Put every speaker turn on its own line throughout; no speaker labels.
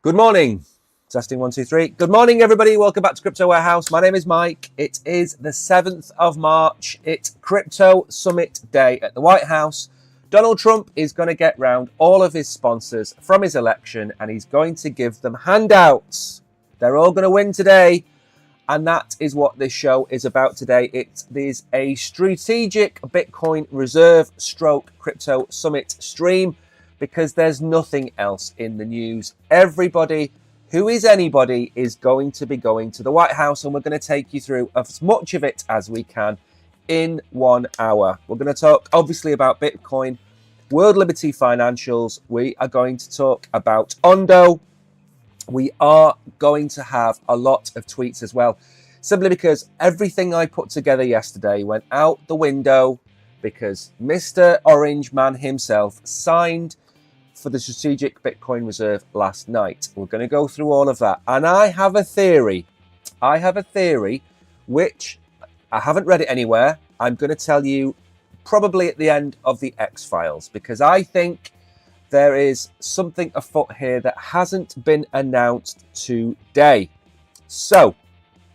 Good morning. Testing 1, 2, 3. Good morning, everybody. Welcome back to Crypto Warehouse. My name is Mike. It is the 7th of March. It's Crypto Summit Day at the White House. Donald Trump is going to get round all of his sponsors from his election and he's going to give them handouts. They're all going to win today. And that is what this show is about today. It is a strategic Bitcoin reserve stroke crypto summit stream, because there's nothing else in the news. Everybody who is anybody is going to be going to the White House, and we're going to take you through as much of it as we can in 1 hour. We're going to talk obviously about Bitcoin, World Liberty Financials. We are going to talk about Ondo. We are going to have a lot of tweets as well, simply because everything I put together yesterday went out the window because Mr. Orange Man himself signed for the strategic Bitcoin reserve last night. We're going to go through all of that. And I have a theory. Which I haven't read it anywhere. I'm going to tell you probably at the end of the X-Files, because I think there is something afoot here that hasn't been announced today. So,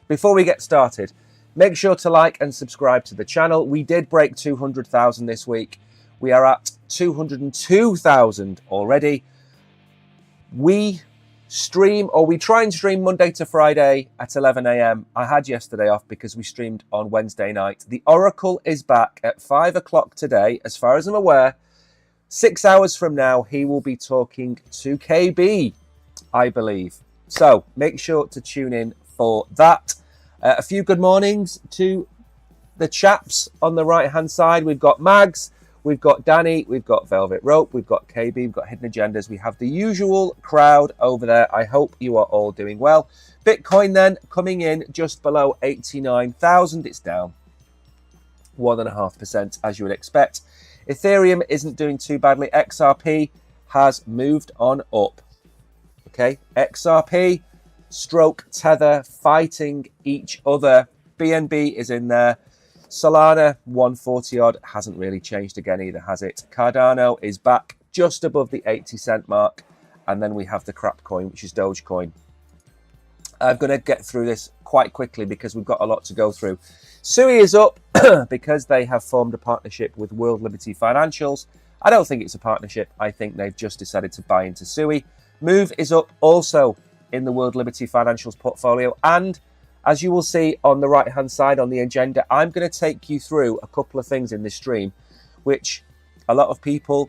before we get started, make sure to like and subscribe to the channel. We did break 200,000 this week. We are at 202,000 already. We try and stream Monday to Friday at 11 a.m. I had yesterday off because we streamed on Wednesday night. The Oracle is back at 5 o'clock today, as far as I'm aware. 6 hours from now, he will be talking to KB, I believe. So make sure to tune in for that. A few good mornings to the chaps on the right-hand side. We've got Mags, we've got Danny, we've got Velvet Rope, we've got KB, we've got Hidden Agendas. We have the usual crowd over there. I hope you are all doing well. Bitcoin then coming in just below 89,000. It's down 1.5% as you would expect. Ethereum isn't doing too badly. XRP has moved on up. Okay, XRP stroke Tether fighting each other. BNB is in there. Solana 140 odd, hasn't really changed again either, has it? Cardano is back just above the 80-cent mark, and then we have the crap coin, which is Dogecoin. I'm going to get through this quite quickly because we've got a lot to go through. Sui is up because they have formed a partnership with World Liberty Financials. I don't think it's a partnership. I think they've just decided to buy into Sui. Move is up also in the World Liberty Financials portfolio. And as you will see on the right-hand side on the agenda, I'm going to take you through a couple of things in this stream, which a lot of people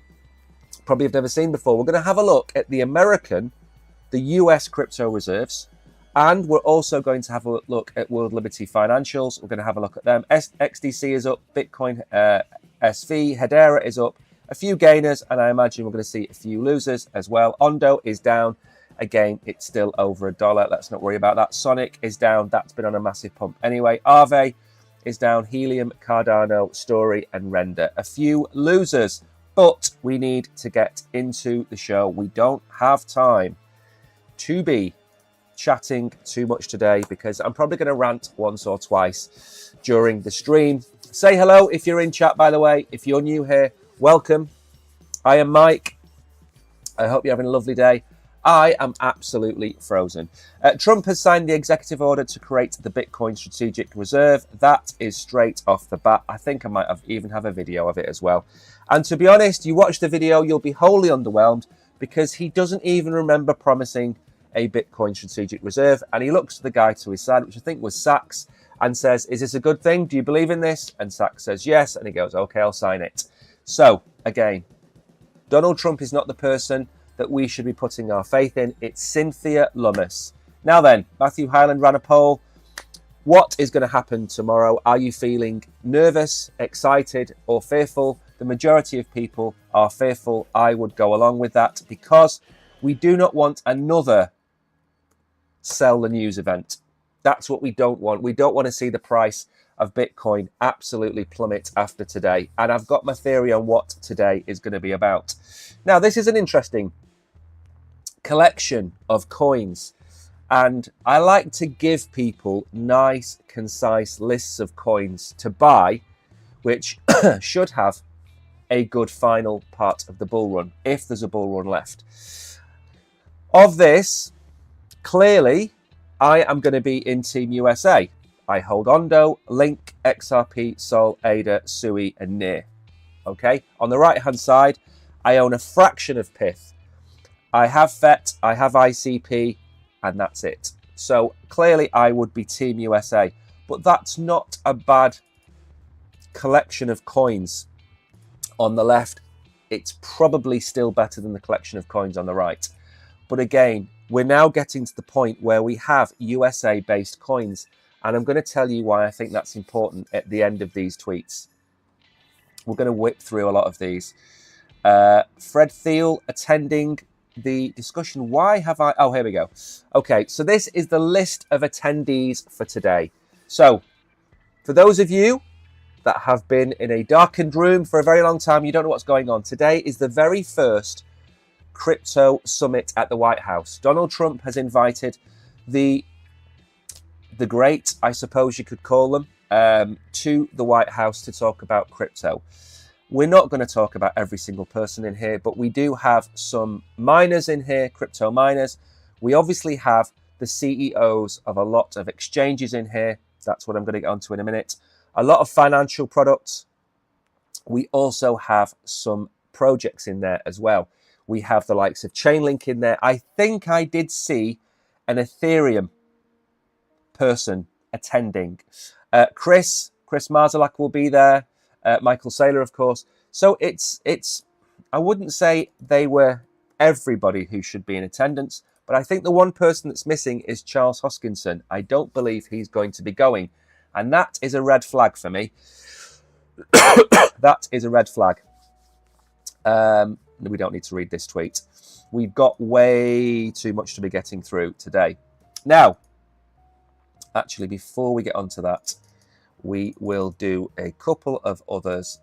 probably have never seen before. We're going to have a look at the US crypto reserves. And we're also going to have a look at World Liberty Financials. We're going to have a look at them. XDC is up, Bitcoin SV, Hedera is up, a few gainers, and I imagine we're going to see a few losers as well. Ondo is down. Again, it's still over $1. Let's not worry about that. Sonic is down. That's been on a massive pump anyway. Aave is down. Helium, Cardano, Story, and Render. A few losers, but we need to get into the show. We don't have time to be chatting too much today because I'm probably going to rant once or twice during the stream. Say hello if you're in chat, by the way. If you're new here, welcome. I am Mike. I hope you're having a lovely day. I am absolutely frozen. Trump has signed the executive order to create the Bitcoin Strategic Reserve. That is straight off the bat. I think I might even have a video of it as well. And to be honest, you watch the video, you'll be wholly underwhelmed because he doesn't even remember promising a Bitcoin Strategic Reserve. And he looks at the guy to his side, which I think was Sachs, and says, is this a good thing? Do you believe in this? And Sachs says yes. And he goes, okay, I'll sign it. So again, Donald Trump is not the person that we should be putting our faith in. It's Cynthia Lummis. Now then, Matthew Hyland ran a poll. What is going to happen tomorrow? Are you feeling nervous, excited, or fearful? The majority of people are fearful. I would go along with that because we do not want another sell the news event. That's what we don't want. We don't want to see the price of Bitcoin absolutely plummet after today. And I've got my theory on what today is going to be about. Now, this is an interesting collection of coins. And I like to give people nice, concise lists of coins to buy, which should have a good final part of the bull run, if there's a bull run left. Of this, clearly, I am going to be in Team USA. I hold Ondo, Link, XRP, Sol, ADA, Sui, and NEAR. Okay, on the right-hand side, I own a fraction of Pith. I have FET, I have ICP, and that's it. So clearly, I would be Team USA, but that's not a bad collection of coins on the left. It's probably still better than the collection of coins on the right. But again, we're now getting to the point where we have USA-based coins, and I'm going to tell you why I think that's important at the end of these tweets. We're going to whip through a lot of these. Fred Thiel attending the discussion. Why have I... Oh, here we go. Okay, so this is the list of attendees for today. So, for those of you that have been in a darkened room for a very long time, you don't know what's going on. Today is the very first crypto summit at the White House. Donald Trump has invited the great, I suppose you could call them, to the White House to talk about crypto. We're not going to talk about every single person in here, but we do have some miners in here, crypto miners. We obviously have the CEOs of a lot of exchanges in here. That's what I'm going to get onto in a minute. A lot of financial products. We also have some projects in there as well. We have the likes of Chainlink in there. I think I did see an Ethereum person attending. Chris Marzalak will be there. Michael Saylor, of course. So it's. I wouldn't say they were everybody who should be in attendance, but I think the one person that's missing is Charles Hoskinson. I don't believe he's going to be going, and that is a red flag for me. That is a red flag. We don't need to read this tweet. We've got way too much to be getting through today. Now, actually, before we get onto that, we will do a couple of others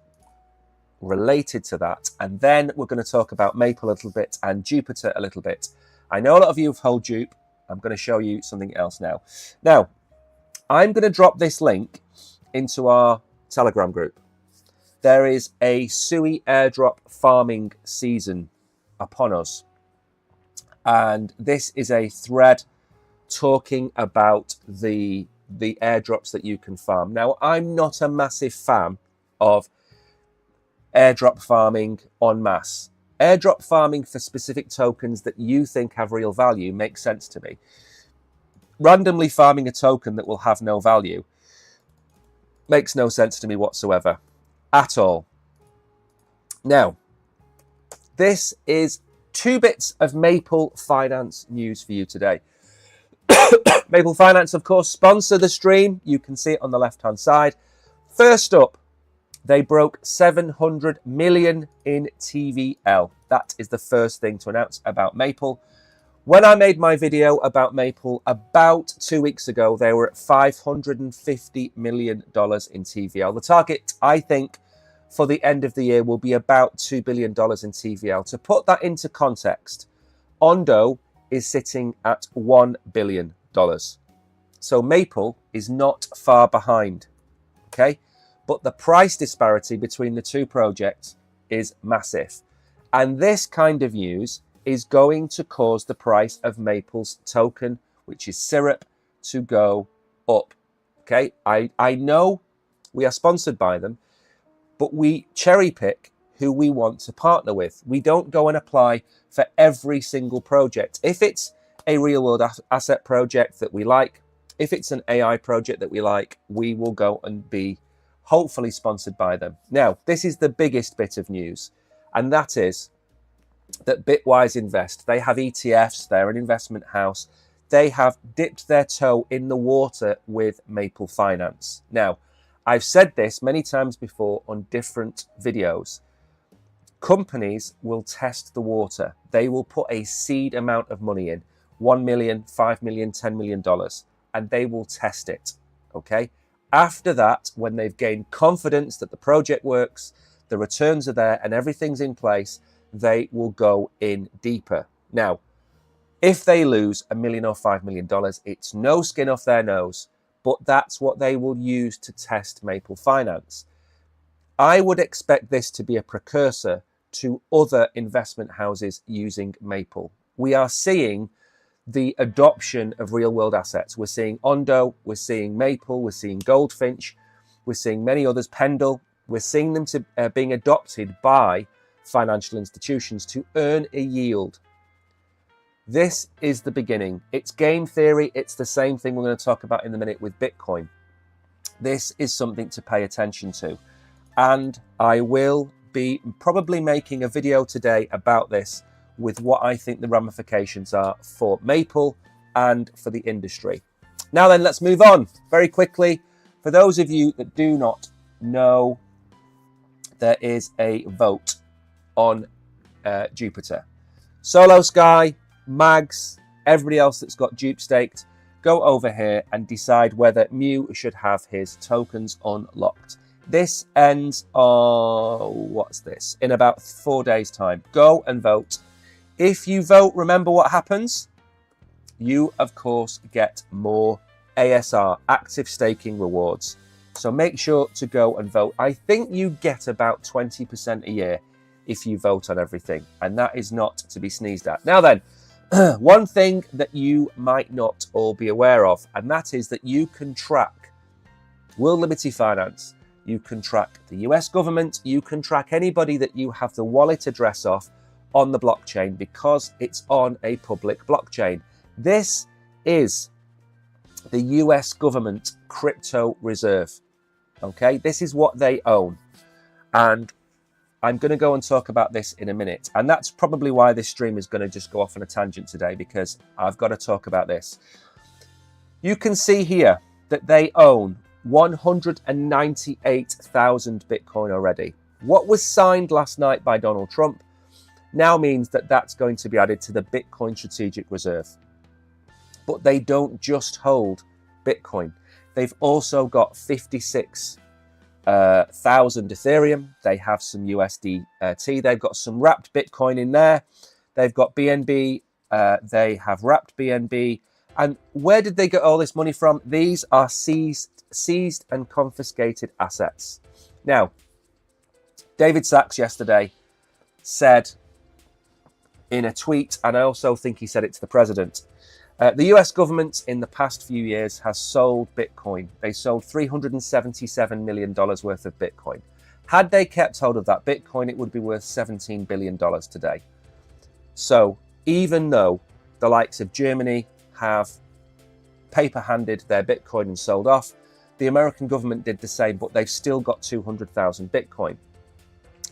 related to that. And then we're going to talk about Maple a little bit and Jupiter a little bit. I know a lot of you have held Jupe. I'm going to show you something else now. Now, I'm going to drop this link into our Telegram group. There is a Sui airdrop farming season upon us. And this is a thread talking about the airdrops that you can farm. Now, I'm not a massive fan of airdrop farming en masse. Airdrop farming for specific tokens that you think have real value makes sense to me. Randomly farming a token that will have no value makes no sense to me whatsoever. At all. Now, this is 2 bits of Maple Finance news for you today. Maple Finance, of course, sponsor the stream. You can see it on the left-hand side. First up, they broke 700 million in TVL. That is the first thing to announce about Maple. When I made my video about Maple about 2 weeks ago, they were at $550 million in TVL. The target, I think, for the end of the year will be about $2 billion in TVL. To put that into context, Ondo is sitting at $1 billion. So Maple is not far behind, okay? But the price disparity between the two projects is massive. And this kind of news is going to cause the price of Maple's token, which is Syrup, to go up, okay? I know we are sponsored by them, but we cherry pick who we want to partner with. We don't go and apply for every single project. If it's a real world asset project that we like, if it's an AI project that we like, we will go and be hopefully sponsored by them. Now, this is the biggest bit of news, and that is that Bitwise Invest, they have ETFs, they're an investment house. They have dipped their toe in the water with Maple Finance. Now, I've said this many times before on different videos. Companies will test the water. They will put a seed amount of money in, $1 million, $5 million, $10 million, and they will test it, okay? After that, when they've gained confidence that the project works, the returns are there, and everything's in place, they will go in deeper. Now, if they lose $1 million or $5 million, it's no skin off their nose, but that's what they will use to test Maple Finance. I would expect this to be a precursor to other investment houses using Maple. we are seeing the adoption of real world assets. We're seeing Ondo, we're seeing Maple, we're seeing Goldfinch, we're seeing many others, Pendle. We're seeing them to being adopted by financial institutions to earn a yield. This is the beginning. It's game theory. It's the same thing we're going to talk about in a minute with Bitcoin. This is something to pay attention to. And I will be probably making a video today about this with what I think the ramifications are for Maple and for the industry. Now then, let's move on very quickly. For those of you that do not know, there is a vote on Jupiter. Solo Sky, Mags, everybody else that's got dupe staked, go over here and decide whether Mew should have his tokens unlocked. This ends on, what's this? In about 4 days' time. Go and vote. If you vote, remember what happens? You, of course, get more ASR, active staking rewards. So make sure to go and vote. I think you get about 20% a year if you vote on everything, and that is not to be sneezed at. Now then, one thing that you might not all be aware of, and that is that you can track World Liberty Finance, you can track the US government, you can track anybody that you have the wallet address of on the blockchain because it's on a public blockchain. This is the US government crypto reserve. Okay, this is what they own. And I'm going to go and talk about this in a minute. And that's probably why this stream is going to just go off on a tangent today, because I've got to talk about this. You can see here that they own 198,000 Bitcoin already. What was signed last night by Donald Trump now means that that's going to be added to the Bitcoin Strategic Reserve. But they don't just hold Bitcoin. They've also got 56,000 Ethereum. They have some USDT. They've got some wrapped Bitcoin in there. They've got BNB. They have wrapped BNB. And where did they get all this money from? These are seized and confiscated assets. Now, David Sachs yesterday said in a tweet, and I also think he said it to the president, the US government in the past few years has sold Bitcoin. They sold $377 million worth of Bitcoin. Had they kept hold of that Bitcoin, it would be worth $17 billion today. So even though the likes of Germany have paper-handed their Bitcoin and sold off, the American government did the same, but they've still got 200,000 Bitcoin.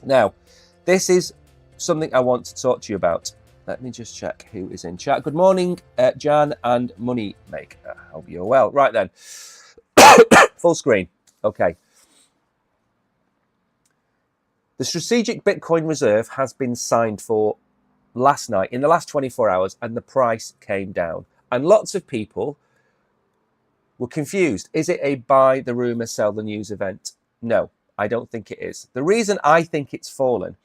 Now, this is something I want to talk to you about. Let me just check who is in chat. Good morning, Jan and Moneymaker. Hope you're well. Right then. Full screen. Okay. The Strategic Bitcoin Reserve has been signed for last night, in the last 24 hours, and the price came down. And lots of people were confused. Is it a buy the rumor, sell the news event? No, I don't think it is. The reason I think it's fallen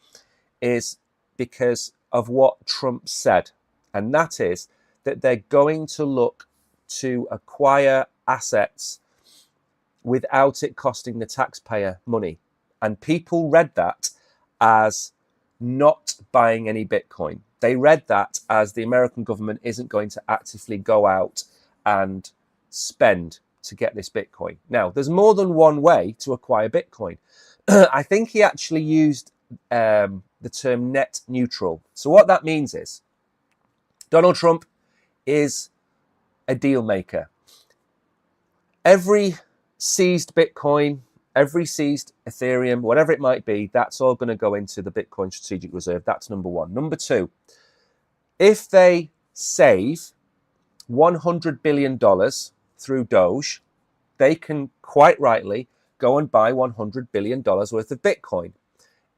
is because of what Trump said, and that is that they're going to look to acquire assets without it costing the taxpayer money. And people read that as not buying any Bitcoin. They read that as the American government isn't going to actively go out and spend to get this Bitcoin. Now, there's more than one way to acquire Bitcoin. I think he actually used the term net neutral. So what that means is Donald Trump is a deal maker. Every seized Bitcoin, every seized Ethereum, whatever it might be, that's all going to go into the Bitcoin Strategic Reserve. That's number one. Number two, if they save $100 billion through Doge, they can quite rightly go and buy $100 billion worth of Bitcoin.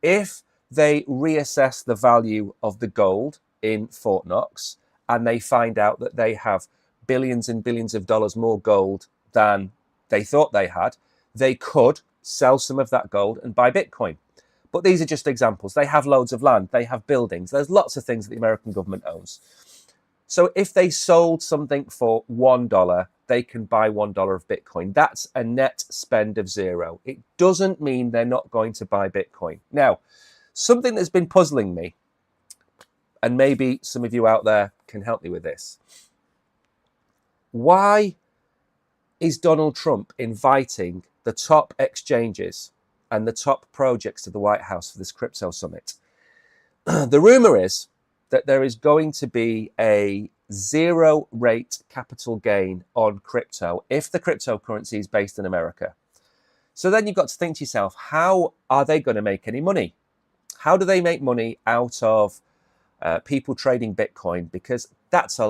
If they reassess the value of the gold in Fort Knox and they find out that they have billions and billions of dollars more gold than they thought they had, they could sell some of that gold and buy Bitcoin. But these are just examples. They have loads of land. They have buildings. There's lots of things that the American government owns. So if they sold something for $1, they can buy $1 of Bitcoin. That's a net spend of zero. It doesn't mean they're not going to buy Bitcoin. Now, something that's been puzzling me, and maybe some of you out there can help me with this. Why is Donald Trump inviting the top exchanges and the top projects to the White House for this crypto summit? The rumor is that there is going to be a 0 rate capital gain on crypto if the cryptocurrency is based in America. So then you've got to think to yourself, how are they going to make any money? How do they make money out of people trading Bitcoin? Because that's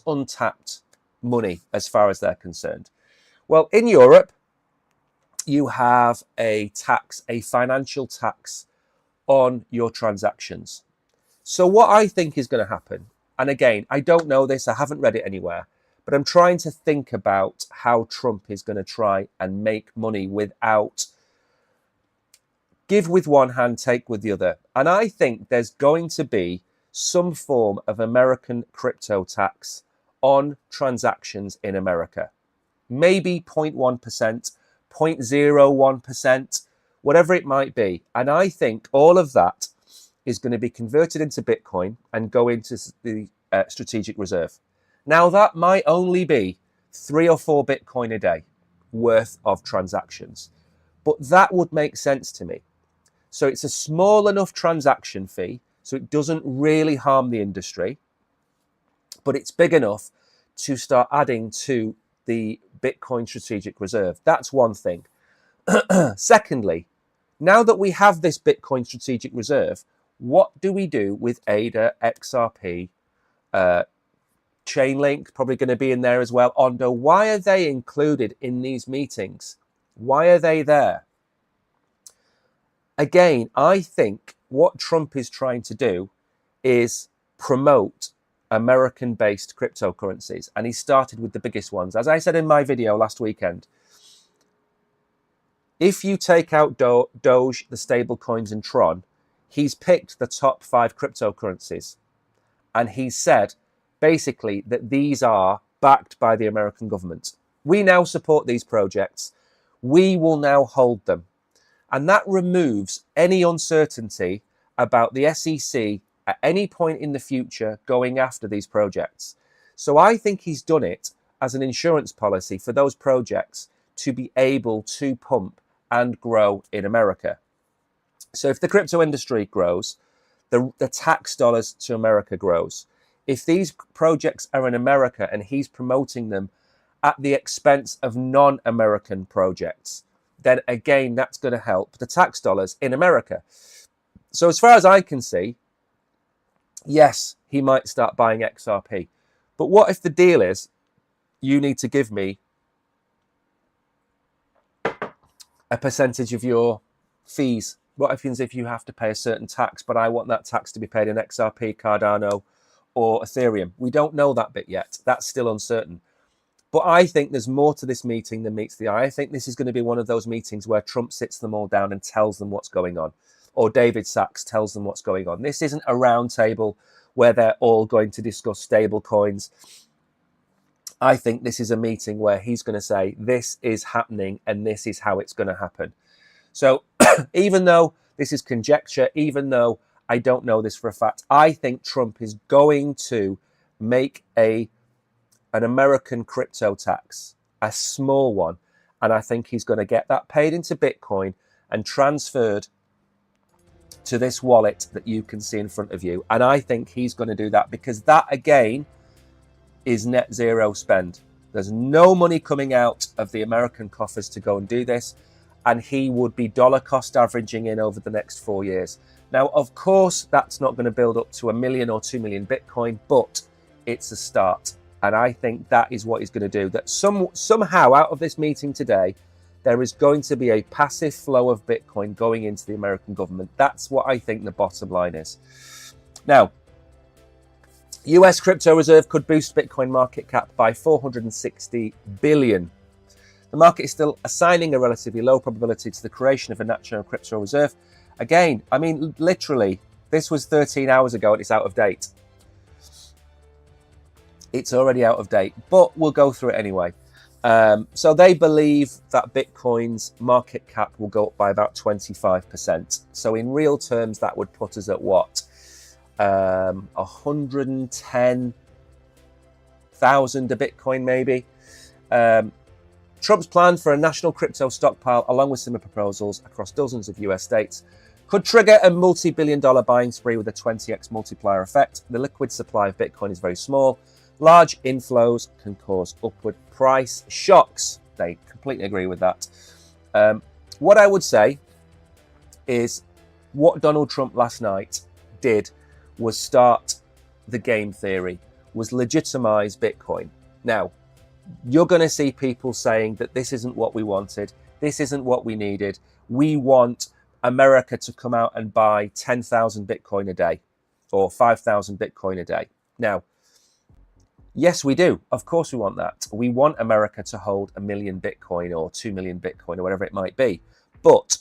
untapped money as far as they're concerned. Well, in Europe, you have a financial tax on your transactions. So what I think is going to happen, and again, I don't know this, I haven't read it anywhere, but I'm trying to think about how Trump is going to try and make money without give with one hand, take with the other. And I think there's going to be some form of American crypto tax on transactions in America. Maybe 0.1%, 0.01%, whatever it might be. And I think all of that is going to be converted into Bitcoin and go into the strategic reserve. Now, that might only be 3 or 4 Bitcoin a day worth of transactions, but that would make sense to me. So it's a small enough transaction fee, so it doesn't really harm the industry, but it's big enough to start adding to the Bitcoin strategic reserve. That's one thing. Secondly, now that we have this Bitcoin strategic reserve, what do we do with ADA, XRP, Chainlink, probably going to be in there as well, Ondo? Why are they included in these meetings? Why are they there? Again, I think what Trump is trying to do is promote American-based cryptocurrencies, and he started with the biggest ones. As I said in my video last weekend, if you take out Doge, the stable coins, and Tron, he's picked the top 5 cryptocurrencies, and he said basically that these are backed by the American government. We now support these projects. We will now hold them. And that removes any uncertainty about the SEC at any point in the future going after these projects. So I think he's done it as an insurance policy for those projects to be able to pump and grow in America. So if the crypto industry grows, the tax dollars to America grows. If these projects are in America and he's promoting them at the expense of non-American projects, then again, that's going to help the tax dollars in America. So as far as I can see, yes, he might start buying XRP. But what if the deal is, you need to give me a percentage of your fees? What happens if you have to pay a certain tax, but I want that tax to be paid in XRP, Cardano, or Ethereum? We don't know that bit yet. That's still uncertain. But I think there's more to this meeting than meets the eye. I think this is going to be one of those meetings where Trump sits them all down and tells them what's going on, or David Sachs tells them what's going on. This isn't a round table where they're all going to discuss stable coins. I think this is a meeting where he's going to say, this is happening and this is how it's going to happen. So even though this is conjecture, even though I don't know this for a fact, I think Trump is going to make an American crypto tax, a small one, and I think he's going to get that paid into Bitcoin and transferred to this wallet that you can see in front of you. And I think he's going to do that because that, again, is net zero spend. There's no money coming out of the American coffers to go and do this, and he would be dollar cost averaging in over the next 4 years. Now, of course, that's not going to build up to 1 million or 2 million Bitcoin, but it's a start. And I think that is what he's going to do. That somehow out of this meeting today, there is going to be a passive flow of Bitcoin going into the American government. That's what I think the bottom line is. Now, US crypto reserve could boost Bitcoin market cap by 460 billion. The market is still assigning a relatively low probability to the creation of a national crypto reserve. Again, I mean, literally, this was 13 hours ago and it's out of date. It's already out of date, but we'll go through it anyway. So they believe that Bitcoin's market cap will go up by about 25%. So in real terms, that would put us at what? 110,000 a Bitcoin, maybe. Trump's plan for a national crypto stockpile, along with similar proposals across dozens of US states, could trigger a multi-billion-dollar buying spree with a 20x multiplier effect. The liquid supply of Bitcoin is very small. Large inflows can cause upward price shocks. They completely agree with that. What I would say is what Donald Trump last night did was start the game theory, was legitimize Bitcoin. Now, you're going to see people saying that this isn't what we wanted. This isn't what we needed. We want America to come out and buy 10,000 Bitcoin a day or 5,000 Bitcoin a day. Now, yes, we do. Of course we want that. We want America to hold 1 million Bitcoin or 2 million Bitcoin or whatever it might be. But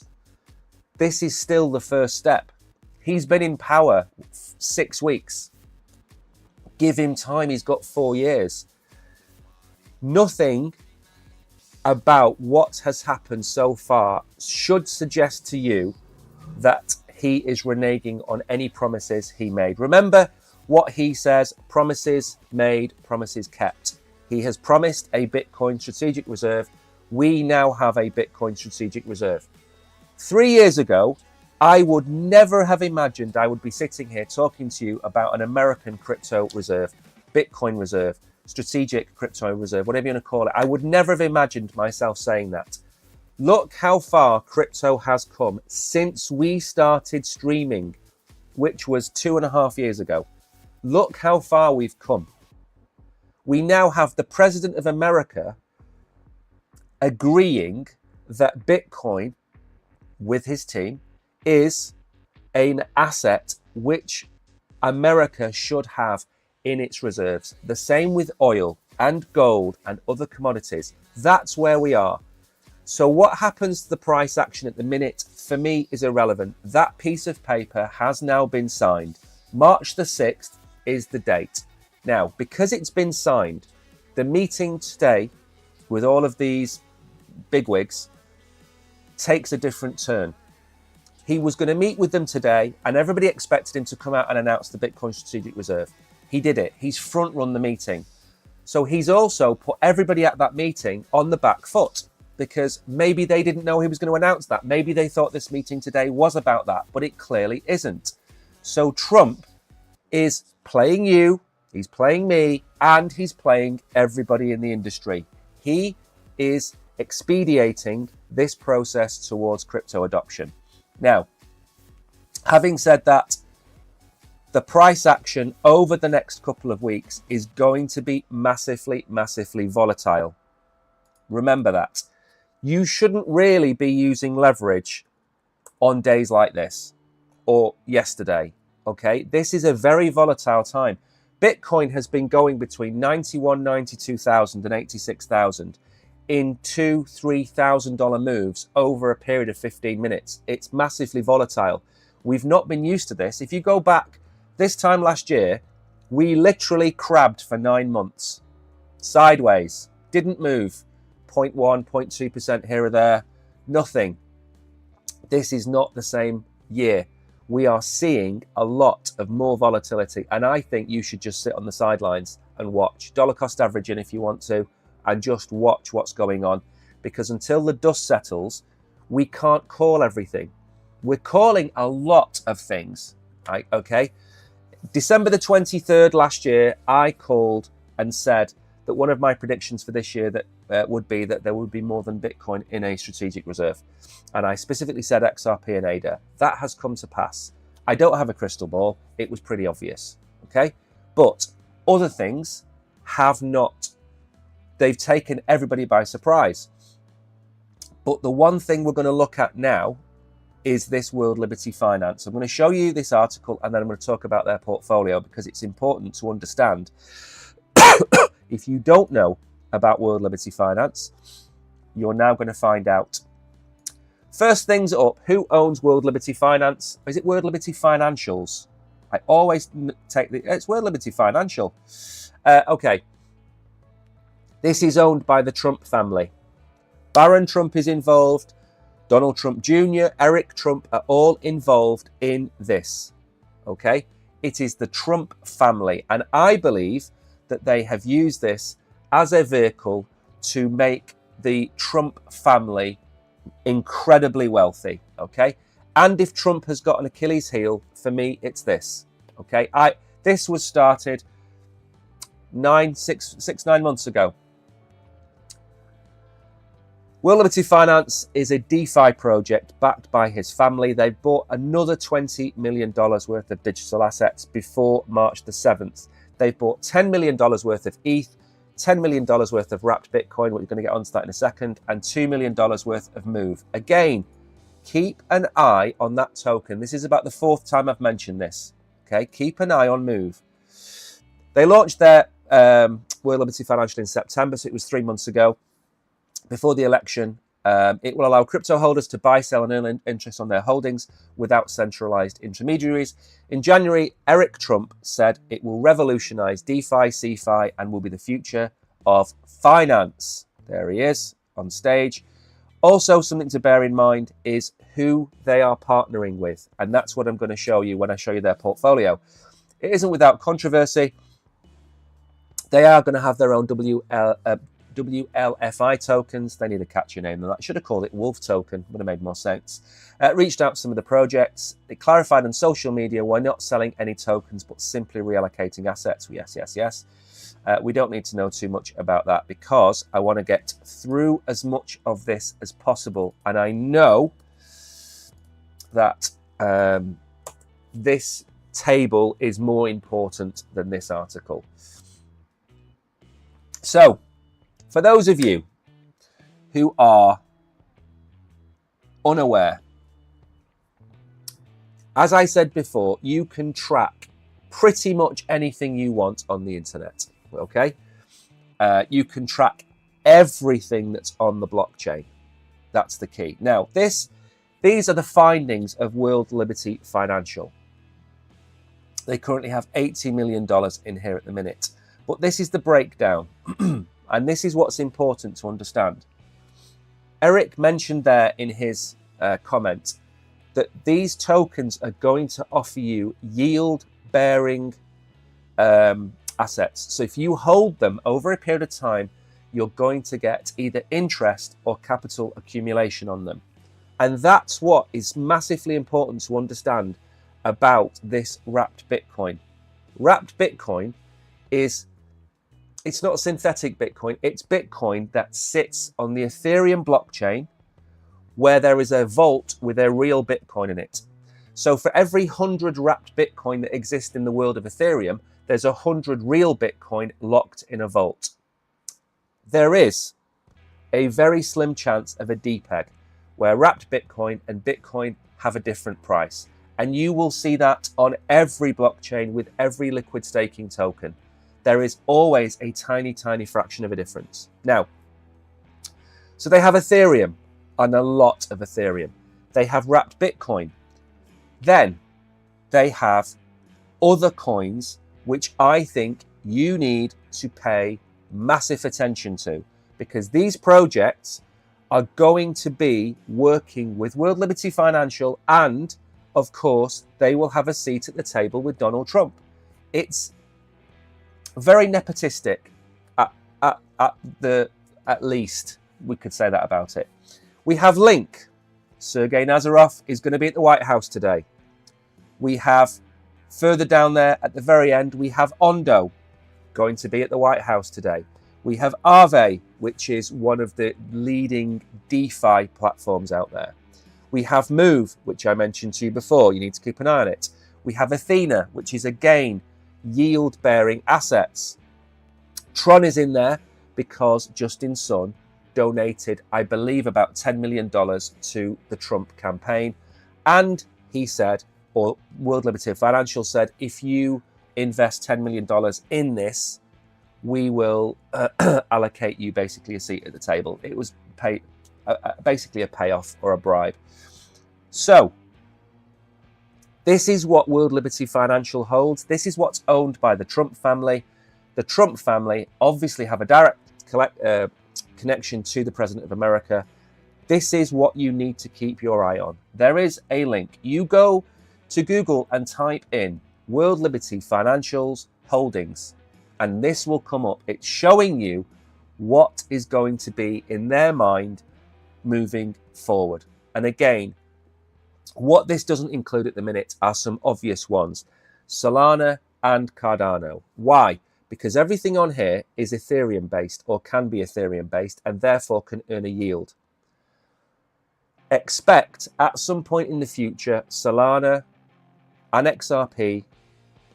this is still the first step. He's been in power 6 weeks. Give him time. He's got 4 years. Nothing about what has happened so far should suggest to you that he is reneging on any promises he made. Remember what he says, promises made, promises kept. He has promised a Bitcoin strategic reserve. We now have a Bitcoin strategic reserve. 3 years ago, I would never have imagined I would be sitting here talking to you about an American crypto reserve, Bitcoin reserve, strategic crypto reserve, whatever you want to call it. I would never have imagined myself saying that. Look how far crypto has come since we started streaming, which was 2.5 years ago. Look how far we've come. We now have the President of America agreeing that Bitcoin, with his team, is an asset which America should have in its reserves. The same with oil and gold and other commodities. That's where we are. So what happens to the price action at the minute, for me, is irrelevant. That piece of paper has now been signed. March the 6th is the date. Now, because it's been signed, the meeting today with all of these bigwigs takes a different turn. He was going to meet with them today, and everybody expected him to come out and announce the Bitcoin Strategic Reserve. He did it. He's front-run the meeting. So he's also put everybody at that meeting on the back foot, because maybe they didn't know he was going to announce that. Maybe they thought this meeting today was about that, but it clearly isn't. So Trump is playing you, he's playing me, and he's playing everybody in the industry. He is expediting this process towards crypto adoption. Now, having said that, the price action over the next couple of weeks is going to be massively, massively volatile. Remember that. You shouldn't really be using leverage on days like this or yesterday, okay? This is a very volatile time. Bitcoin has been going between 91, 92,000 and 86,000 in $2,000-$3,000 moves over a period of 15 minutes. It's massively volatile. We've not been used to this. If you go back this time last year, we literally crabbed for 9 months. Sideways. Didn't move. 0.1, 0.2% here or there. Nothing. This is not the same year. We are seeing a lot of more volatility, and I think you should just sit on the sidelines and watch. Dollar cost averaging if you want to, and just watch what's going on, because until the dust settles, we can't call everything. We're calling a lot of things, right? Okay. December the 23rd last year, I called and said that one of my predictions for this year that would be that there would be more than Bitcoin in a strategic reserve. And I specifically said XRP and ADA. That has come to pass. I don't have a crystal ball. It was pretty obvious. Okay. But other things have not. They've taken everybody by surprise. But the one thing we're going to look at now is this World Liberty Finance. I'm going to show you this article, and then I'm going to talk about their portfolio, because it's important to understand. If you don't know about World Liberty Finance, you're now going to find out. First things up, who owns World Liberty Finance? Is it World Liberty Financials? I always take it's World Liberty Financial. Okay. This is owned by the Trump family. Barron Trump is involved. Donald Trump Jr., Eric Trump are all involved in this. Okay? It is the Trump family. And I believe that they have used this as a vehicle to make the Trump family incredibly wealthy, okay? And if Trump has got an Achilles heel, for me, it's this, okay? This was started 9 months ago. World Liberty Finance is a DeFi project backed by his family. They bought another $20 million worth of digital assets before March the 7th. They've bought $10 million worth of ETH, $10 million worth of wrapped Bitcoin, what you're going to get onto that in a second, and $2 million worth of Move. Again, keep an eye on that token. This is about the 4th time I've mentioned this. Okay, keep an eye on Move. They launched their World Liberty Financial in September, so it was 3 months ago, before the election. It will allow crypto holders to buy, sell, and earn interest on their holdings without centralized intermediaries. In January, Eric Trump said it will revolutionize DeFi, CeFi, and will be the future of finance. There he is on stage. Also, something to bear in mind is who they are partnering with, and that's what I'm going to show you when I show you their portfolio. It isn't without controversy. They are going to have their own WLFI tokens. They need a catchier name than that. I should have called it Wolf token. Would have made more sense. Reached out to some of the projects. They clarified on social media we're not selling any tokens, but simply reallocating assets. Yes. We don't need to know too much about that because I want to get through as much of this as possible. And I know that this table is more important than this article. So, for those of you who are unaware, as I said before, you can track pretty much anything you want on the internet, okay? You can track everything that's on the blockchain. That's the key. Now, these are the findings of World Liberty Financial. They currently have $80 million in here at the minute. But this is the breakdown. And this is what's important to understand. Eric mentioned there in his comment that these tokens are going to offer you yield-bearing assets. So if you hold them over a period of time, you're going to get either interest or capital accumulation on them. And that's what is massively important to understand about this wrapped Bitcoin. Wrapped Bitcoin it's not synthetic Bitcoin, it's Bitcoin that sits on the Ethereum blockchain where there is a vault with a real Bitcoin in it. So for every 100 wrapped Bitcoin that exists in the world of Ethereum, there's 100 real Bitcoin locked in a vault. There is a very slim chance of a DPEG where wrapped Bitcoin and Bitcoin have a different price. And you will see that on every blockchain with every liquid staking token. There is always a tiny, tiny fraction of a difference. Now, so they have Ethereum and a lot of Ethereum. They have wrapped Bitcoin. Then they have other coins, which I think you need to pay massive attention to because these projects are going to be working with World Liberty Financial and, of course, they will have a seat at the table with Donald Trump. It's very nepotistic, at least we could say that about it. We have Link. Sergei Nazarov is going to be at the White House today. We have further down there at the very end, we have Ondo going to be at the White House today. We have Aave, which is one of the leading DeFi platforms out there. We have Move, which I mentioned to you before. You need to keep an eye on it. We have Athena, which is again yield-bearing assets. Tron is in there because Justin Sun donated, I believe, about $10 million to the Trump campaign. And he said, or World Liberty Financial said, if you invest $10 million in this, we will allocate you basically a seat at the table. It was basically a payoff or a bribe. So, this is what World Liberty Financial holds. This is what's owned by the Trump family. The Trump family obviously have a direct connection to the President of America. This is what you need to keep your eye on. There is a link. You go to Google and type in World Liberty Financials Holdings. And this will come up. It's showing you what is going to be in their mind moving forward. And again, what this doesn't include at the minute are some obvious ones. Solana and Cardano. Why? Because everything on here is Ethereum based or can be Ethereum based and therefore can earn a yield. Expect at some point in the future Solana and XRP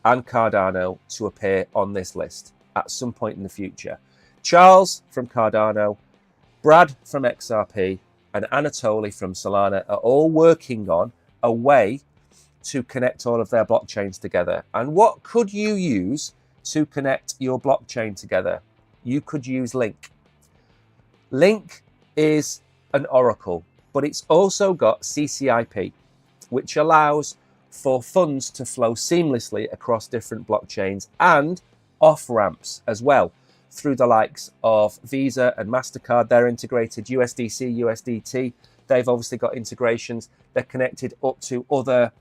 and Cardano to appear on this list at some point in the future. Charles from Cardano, Brad from XRP, and Anatoly from Solana are all working on a way to connect all of their blockchains together. And what could you use to connect your blockchain together? You could use Link. Link is an oracle, but it's also got CCIP, which allows for funds to flow seamlessly across different blockchains and off-ramps as well through the likes of Visa and MasterCard. They're integrated. USDC, USDT, they've obviously got integrations. They're connected up to other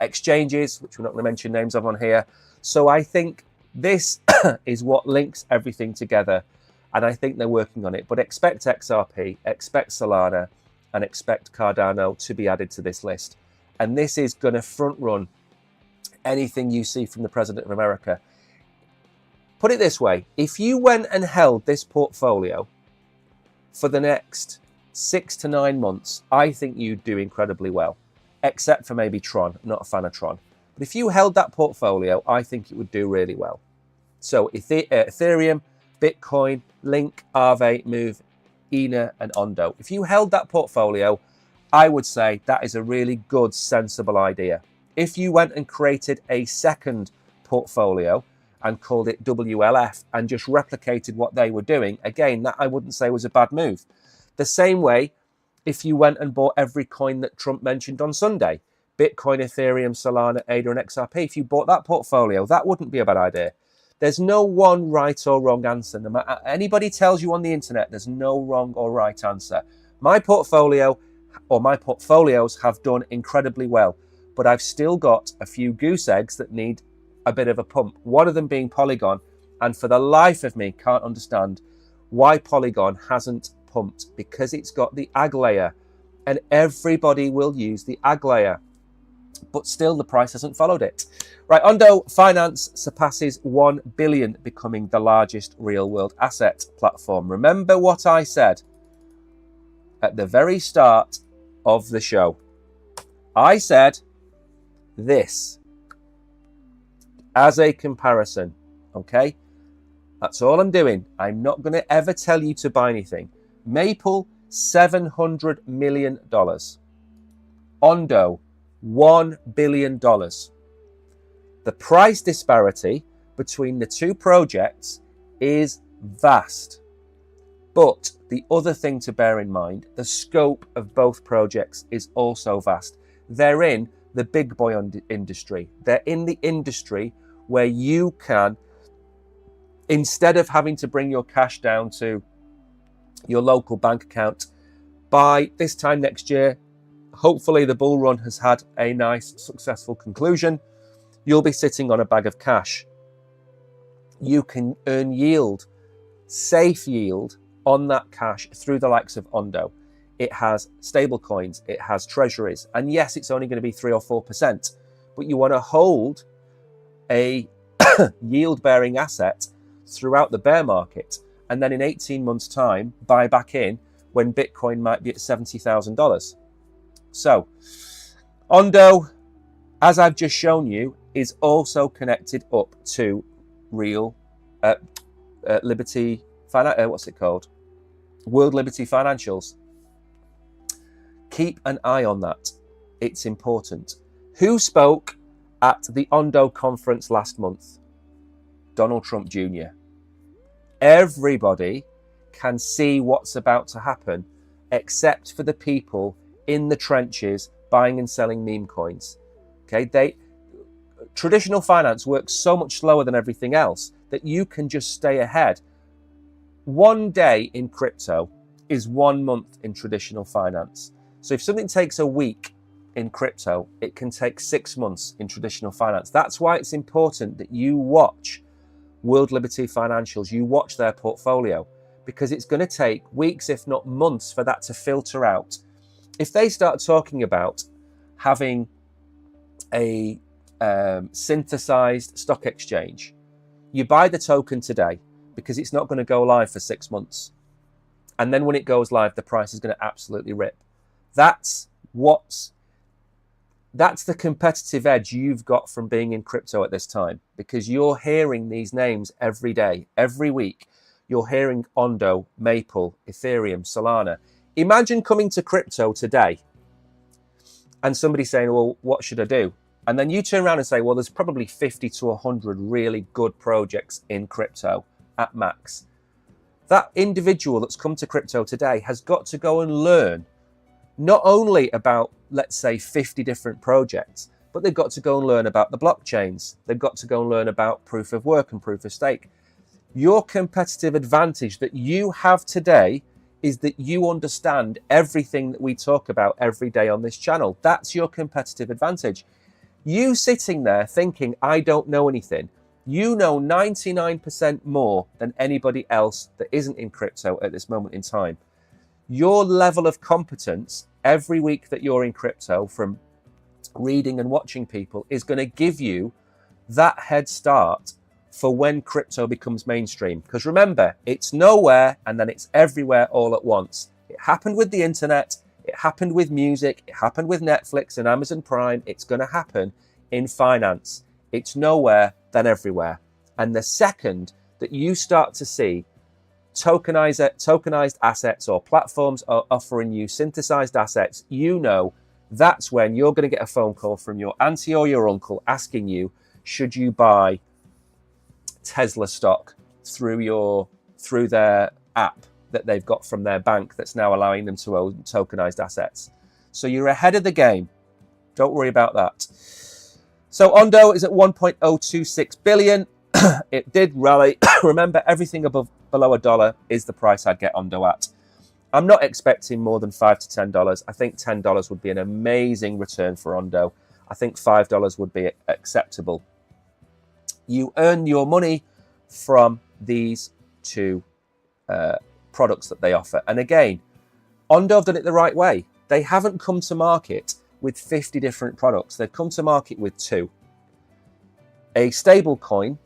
exchanges, which we're not going to mention names of on here. So I think this is what links everything together, and I think they're working on it. But expect XRP, expect Solana, and expect Cardano to be added to this list. And this is going to front run anything you see from the President of America. Put it this way, if you went and held this portfolio for the next 6 to 9 months, I think you'd do incredibly well, except for maybe Tron. I'm not a fan of Tron. But if you held that portfolio, I think it would do really well. So Ethereum, Bitcoin, Link, Aave, Move, ENA, and Ondo. If you held that portfolio, I would say that is a really good, sensible idea. If you went and created a second portfolio and called it WLF and just replicated what they were doing, again, that I wouldn't say was a bad move. The same way, if you went and bought every coin that Trump mentioned on Sunday, Bitcoin, Ethereum, Solana, ADA, and XRP, if you bought that portfolio, that wouldn't be a bad idea. There's no one right or wrong answer. No matter anybody tells you on the internet, there's no wrong or right answer. My portfolio or my portfolios have done incredibly well, but I've still got a few goose eggs that need a bit of a pump. One of them being Polygon, and for the life of me, can't understand why Polygon hasn't pumped, because it's got the ag layer, and everybody will use the ag layer, but still the price hasn't followed it. Right, Ondo Finance surpasses 1 billion, becoming the largest real-world asset platform. Remember what I said at the very start of the show. I said this as a comparison, okay? That's all I'm doing. I'm not going to ever tell you to buy anything. Maple, $700 million. Ondo, $1 billion. The price disparity between the two projects is vast. But the other thing to bear in mind, the scope of both projects is also vast. They're in the big boy industry. They're in the industry where you can, instead of having to bring your cash down to your local bank account, by this time next year, hopefully the bull run has had a nice, successful conclusion, you'll be sitting on a bag of cash. You can earn yield, safe yield, on that cash through the likes of Ondo. It has stable coins, it has treasuries, and yes, it's only going to be 3 or 4%, but you want to hold a yield-bearing asset throughout the bear market, and then in 18 months' time, buy back in when Bitcoin might be at $70,000. So, Ondo, as I've just shown you, is also connected up to real Liberty, what's it called? World Liberty Financials. Keep an eye on that. It's important. Who spoke at the Ondo conference last month? Donald Trump Jr. Everybody can see what's about to happen, except for the people in the trenches buying and selling meme coins. Okay, traditional finance works so much slower than everything else that you can just stay ahead. 1 day in crypto is 1 month in traditional finance. So if something takes a week in crypto, it can take 6 months in traditional finance. That's why it's important that you watch World Liberty Financials, you watch their portfolio, because it's going to take weeks, if not months, for that to filter out. If they start talking about having a synthesized stock exchange, you buy the token today because it's not going to go live for 6 months. And then when it goes live, the price is going to absolutely rip. That's the competitive edge you've got from being in crypto at this time, because you're hearing these names every day, every week. You're hearing Ondo, Maple, Ethereum, Solana. Imagine coming to crypto today and somebody saying, well, what should I do? And then you turn around and say, well, there's probably 50 to 100 really good projects in crypto at max. That individual that's come to crypto today has got to go and learn not only about, let's say, 50 different projects, but they've got to go and learn about the blockchains. They've got to go and learn about proof of work and proof of stake. Your competitive advantage that you have today is that you understand everything that we talk about every day on this channel. That's your competitive advantage. You sitting there thinking, I don't know anything. You know 99% more than anybody else that isn't in crypto at this moment in time. Your level of competence every week that you're in crypto, from reading and watching people, is going to give you that head start for when crypto becomes mainstream. Because remember, it's nowhere and then it's everywhere all at once. It happened with the internet. It happened with music. It happened with Netflix and Amazon Prime. It's going to happen in finance. It's nowhere, then everywhere. And the second that you start to see tokenized assets, or platforms are offering you synthesized assets, you know that's when you're going to get a phone call from your auntie or your uncle asking you, should you buy Tesla stock through their app that they've got from their bank that's now allowing them to own tokenized assets. So you're ahead of the game. Don't worry about that. So Ondo is at 1.026 billion. It did rally. Remember, everything below $1 is the price I'd get Ondo at. I'm not expecting more than $5 to $10. I think $10 would be an amazing return for Ondo. I think $5 would be acceptable. You earn your money from these two products that they offer. And again, Ondo have done it the right way. They haven't come to market with 50 different products. They've come to market with two. A stable coin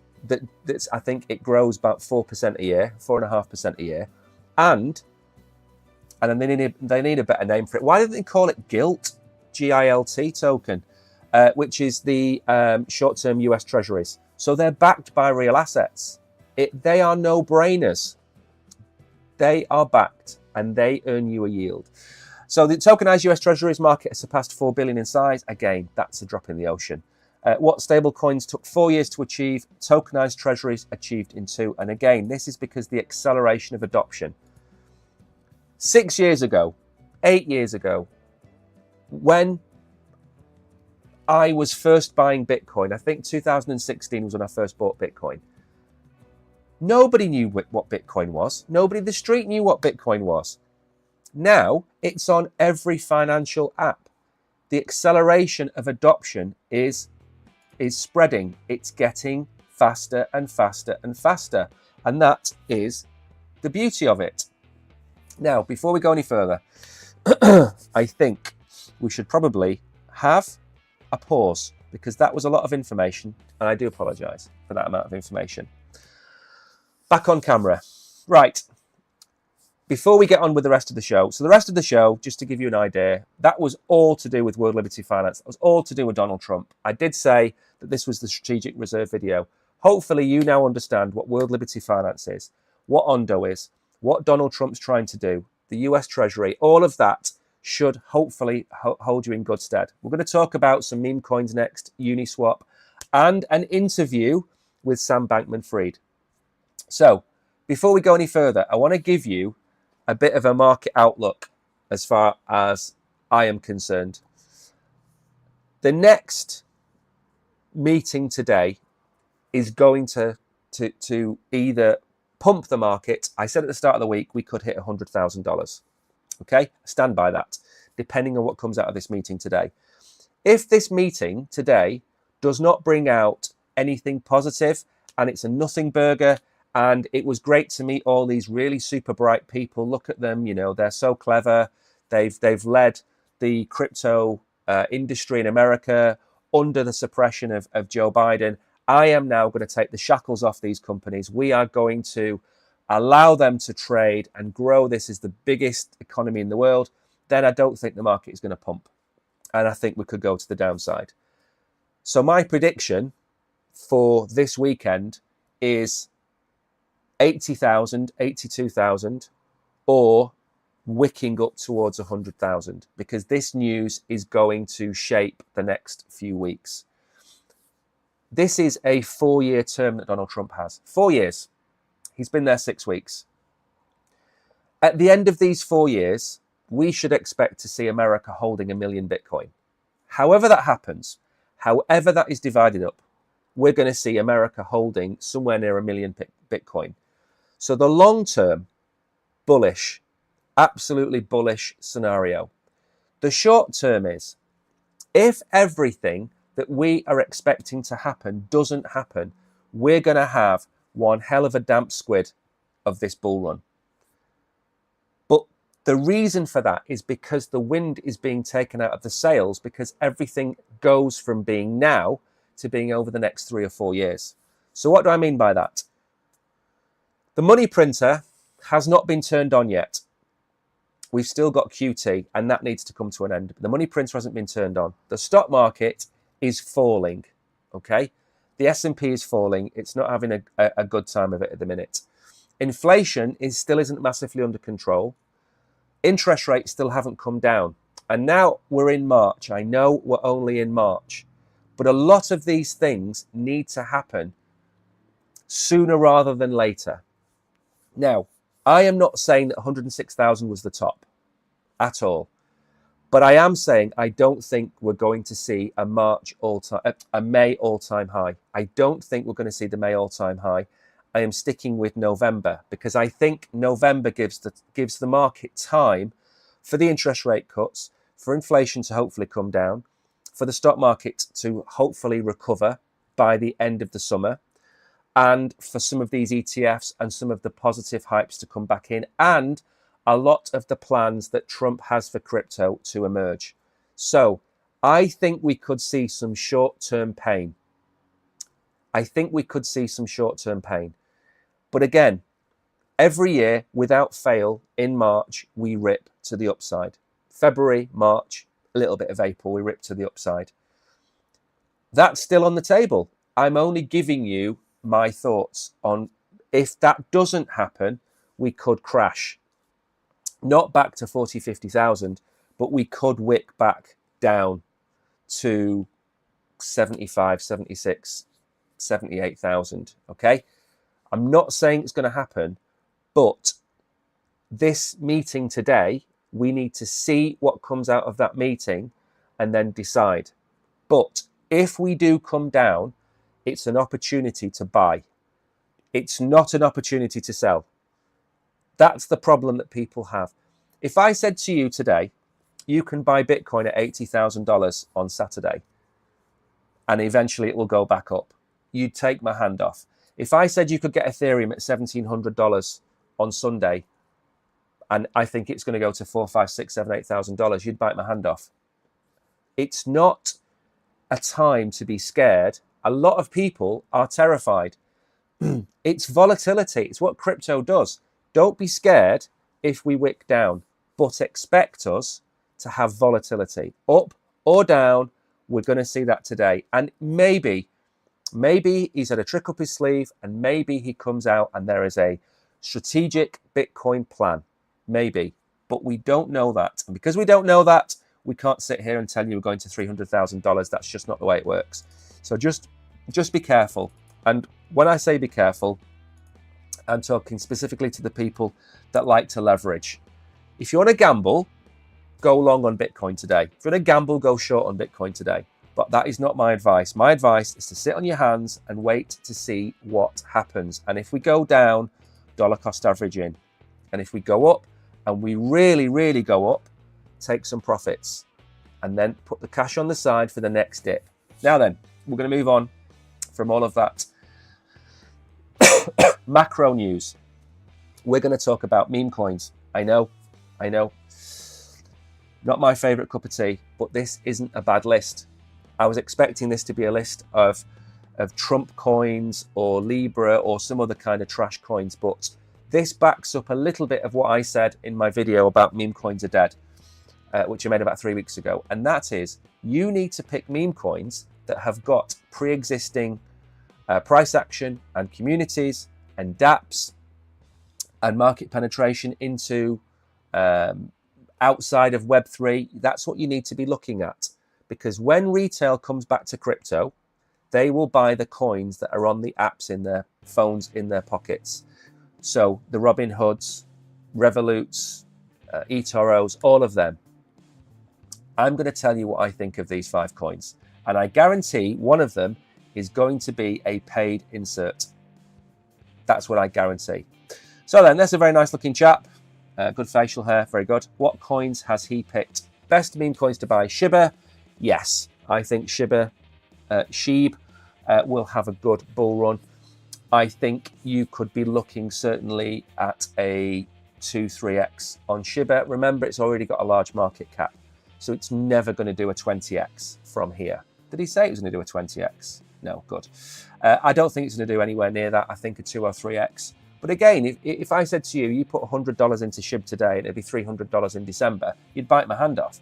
that's I think it grows about 4% a year, 4.5% a year. And then they need a better name for it. Why didn't they call it GILT, G-I-L-T token, which is the short-term US treasuries. So they're backed by real assets. They are no-brainers. They are backed and they earn you a yield. So the tokenized US treasuries market has surpassed 4 billion in size. Again, that's a drop in the ocean. What stablecoins took 4 years to achieve, tokenized treasuries achieved in 2. And again, this is because the acceleration of adoption. 6 years ago, 8 years ago, when I was first buying Bitcoin, I think 2016 was when I first bought Bitcoin. Nobody knew what Bitcoin was. Nobody in the street knew what Bitcoin was. Now it's on every financial app. The acceleration of adoption is spreading. It's getting faster and faster and faster. And that is the beauty of it. Now, before we go any further, I think we should probably have a pause, because that was a lot of information, and I do apologize for that amount of information. Back on camera. Right. Before we get on with the rest of the show, so the rest of the show, just to give you an idea, that was all to do with World Liberty Finance. That was all to do with Donald Trump. I did say that this was the strategic reserve video. Hopefully you now understand what World Liberty Finance is, what Ondo is, what Donald Trump's trying to do, the US Treasury. All of that should hopefully hold you in good stead. We're going to talk about some meme coins next, Uniswap, and an interview with Sam Bankman-Fried. So before we go any further, I want to give you a bit of a market outlook as far as I am concerned. The next meeting today is going to either pump the market. I said at the start of the week we could hit $100,000. Okay, stand by that, depending on what comes out of this meeting today. If this meeting today does not bring out anything positive, and it's a nothing burger, and it was great to meet all these really super bright people. Look at them, they're so clever. They've led the crypto industry in America under the suppression of Joe Biden. I am now going to take the shackles off these companies. We are going to allow them to trade and grow. This is the biggest economy in the world. Then I don't think the market is going to pump. And I think we could go to the downside. So my prediction for this weekend is 80,000, 82,000, or wicking up towards 100,000, because this news is going to shape the next few weeks. This is a 4-year term that Donald Trump has. 4 years. He's been there 6 weeks. At the end of these 4 years, we should expect to see America holding 1 million Bitcoin. However that happens, however that is divided up, we're going to see America holding somewhere near 1 million Bitcoin. So the long-term bullish, absolutely bullish scenario. The short term is, if everything that we are expecting to happen doesn't happen, we're going to have one hell of a damp squid of this bull run. But the reason for that is because the wind is being taken out of the sails, because everything goes from being now to being over the next 3 or 4 years. So what do I mean by that? The money printer has not been turned on yet. We've still got QT, and that needs to come to an end. But the money printer hasn't been turned on. The stock market is falling, okay? The S&P is falling. It's not having a good time of it at the minute. Inflation still isn't massively under control. Interest rates still haven't come down. And now we're in March. I know we're only in March. But a lot of these things need to happen sooner rather than later. Now, I am not saying that 106,000 was the top at all. But I am saying I don't think we're going to see a May all-time high. I don't think we're going to see the May all-time high. I am sticking with November, because I think November gives the market time for the interest rate cuts, for inflation to hopefully come down, for the stock market to hopefully recover by the end of the summer, and for some of these ETFs and some of the positive hypes to come back in, and a lot of the plans that Trump has for crypto to emerge. So I think we could see some short-term pain. But again, every year, without fail, in March, we rip to the upside. February, March, a little bit of April, we rip to the upside. That's still on the table. I'm only giving you my thoughts on, if that doesn't happen, we could crash. Not back to 40, 50,000, but we could wick back down to 75, 76, 78,000, okay? I'm not saying it's going to happen, but this meeting today, we need to see what comes out of that meeting and then decide. But if we do come down, it's an opportunity to buy. It's not an opportunity to sell. That's the problem that people have. If I said to you today, you can buy Bitcoin at $80,000 on Saturday, and eventually it will go back up, you'd take my hand off. If I said you could get Ethereum at $1,700 on Sunday, and I think it's going to go to $4,000, $5,000, $6,000, $7,000, $8,000, you'd bite my hand off. It's not a time to be scared. A lot of people are terrified. It's volatility. It's what crypto does. Don't be scared if we wick down, but expect us to have volatility. Up or down, we're going to see that today. And maybe he's had a trick up his sleeve, and maybe he comes out and there is a strategic Bitcoin plan. Maybe. But we don't know that. And because we don't know that, we can't sit here and tell you we're going to $300,000. That's just not the way it works. So just be careful. And when I say be careful, I'm talking specifically to the people that like to leverage. If you want to gamble, go long on Bitcoin today. If you want to gamble, go short on Bitcoin today. But that is not my advice. My advice is to sit on your hands and wait to see what happens. And if we go down, dollar cost average in. And if we go up, and we really, really go up, take some profits. and then put the cash on the side for the next dip. Now then, we're going to move on from all of that macro news. We're going to talk about meme coins. I know. Not my favorite cup of tea, but this isn't a bad list. I was expecting this to be a list of Trump coins or Libra or some other kind of trash coins, but this backs up a little bit of what I said in my video about meme coins are dead, which I made about 3 weeks ago. And that is, you need to pick meme coins that have got pre-existing price action and communities and dApps and market penetration into outside of Web3. That's what you need to be looking at, because when retail comes back to crypto, they will buy the coins that are on the apps in their phones, in their pockets. So the Robin Hoods, Revoluts, eToros, all of them. I'm going to tell you what I think of these 5 coins. And I guarantee one of them is going to be a paid insert. That's what I guarantee. So then, that's a very nice looking chap. Good facial hair, very good. What coins has he picked? Best meme coins to buy. Shiba, yes. I think Shiba, Sheeb will have a good bull run. I think you could be looking certainly at a 2-3x on Shiba. Remember, it's already got a large market cap, so it's never going to do a 20x from here. Did he say it was going to do a 20x? No, good. I don't think it's going to do anywhere near that. I think a 2 or 3x. But again, if I said to you, you put $100 into SHIB today and it'd be $300 in December, you'd bite my hand off.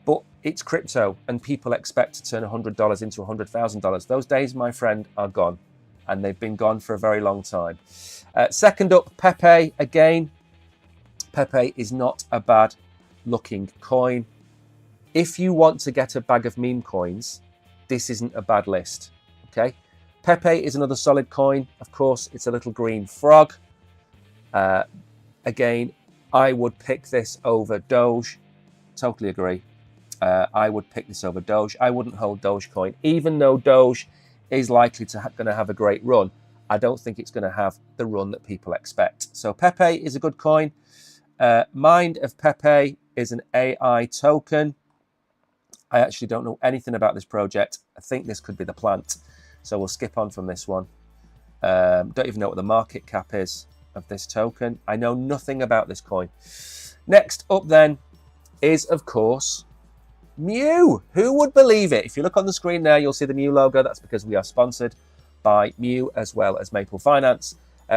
But it's crypto and people expect to turn $100 into $100,000. Those days, my friend, are gone. And they've been gone for a very long time. Second up, Pepe. Again, Pepe is not a bad looking coin. If you want to get a bag of meme coins, this isn't a bad list. Okay. Pepe is another solid coin. Of course, it's a little green frog. Again, I would pick this over Doge. Totally agree. I would pick this over Doge. I wouldn't hold Dogecoin. Even though Doge is likely to going to have a great run, I don't think it's going to have the run that people expect. So Pepe is a good coin. Mind of Pepe is an AI token. I actually don't know anything about this project. I think this could be the plant. So we'll skip on from this one. Don't even know what the market cap is of this token. I know nothing about this coin. Next up then is, of course, Mew. Who would believe it? If you look on the screen there, you'll see the Mew logo. That's because we are sponsored by Mew as well as Maple Finance.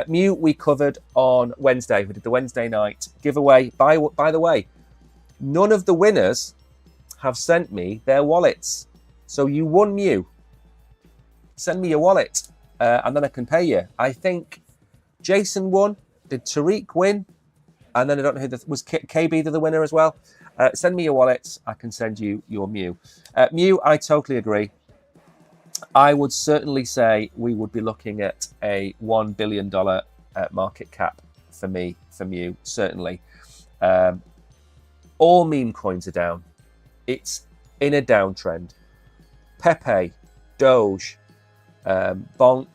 Mew we covered on Wednesday. We did the Wednesday night giveaway. By the way, none of the winners have sent me their wallets. So you won Mew. Send me your wallet and then I can pay you. I think Jason won. Did Tariq win? And then I don't know who was KB the winner as well. Send me your wallets. I can send you your Mew. Mew, I totally agree. I would certainly say we would be looking at a $1 billion market cap for Mew, certainly. All meme coins are down. It's in a downtrend. Pepe, Doge, Bonk,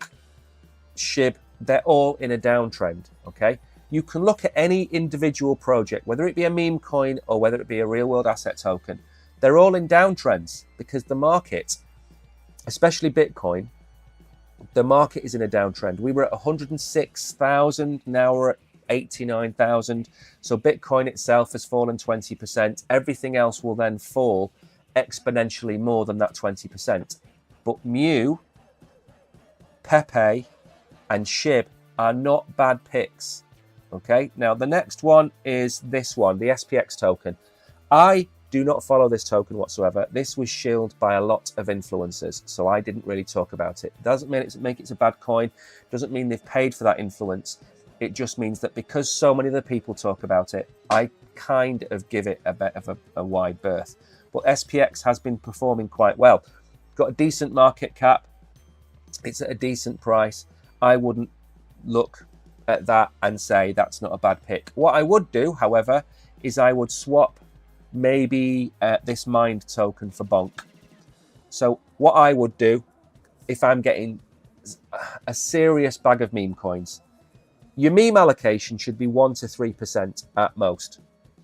SHIB, they're all in a downtrend, okay? You can look at any individual project, whether it be a meme coin or whether it be a real-world asset token. They're all in downtrends because the market, especially Bitcoin, the market is in a downtrend. We were at 106,000, now we're at 89,000. So Bitcoin itself has fallen 20%. Everything else will then fall exponentially more than that 20%. But Mew, Pepe, and SHIB are not bad picks. Okay, now the next one is this one, the SPX token. I do not follow this token whatsoever. This was shilled by a lot of influencers, so I didn't really talk about it. Doesn't mean it's a bad coin. Doesn't mean they've paid for that influence. It just means that because so many other people talk about it, I kind of give it a bit of a wide berth. But SPX has been performing quite well. Got a decent market cap. It's at a decent price. I wouldn't look at that and say that's not a bad pick. What I would do, however, is I would swap maybe this Mind token for Bonk. So what I would do if I'm getting a serious bag of meme coins, your meme allocation should be 1 to 3% at most.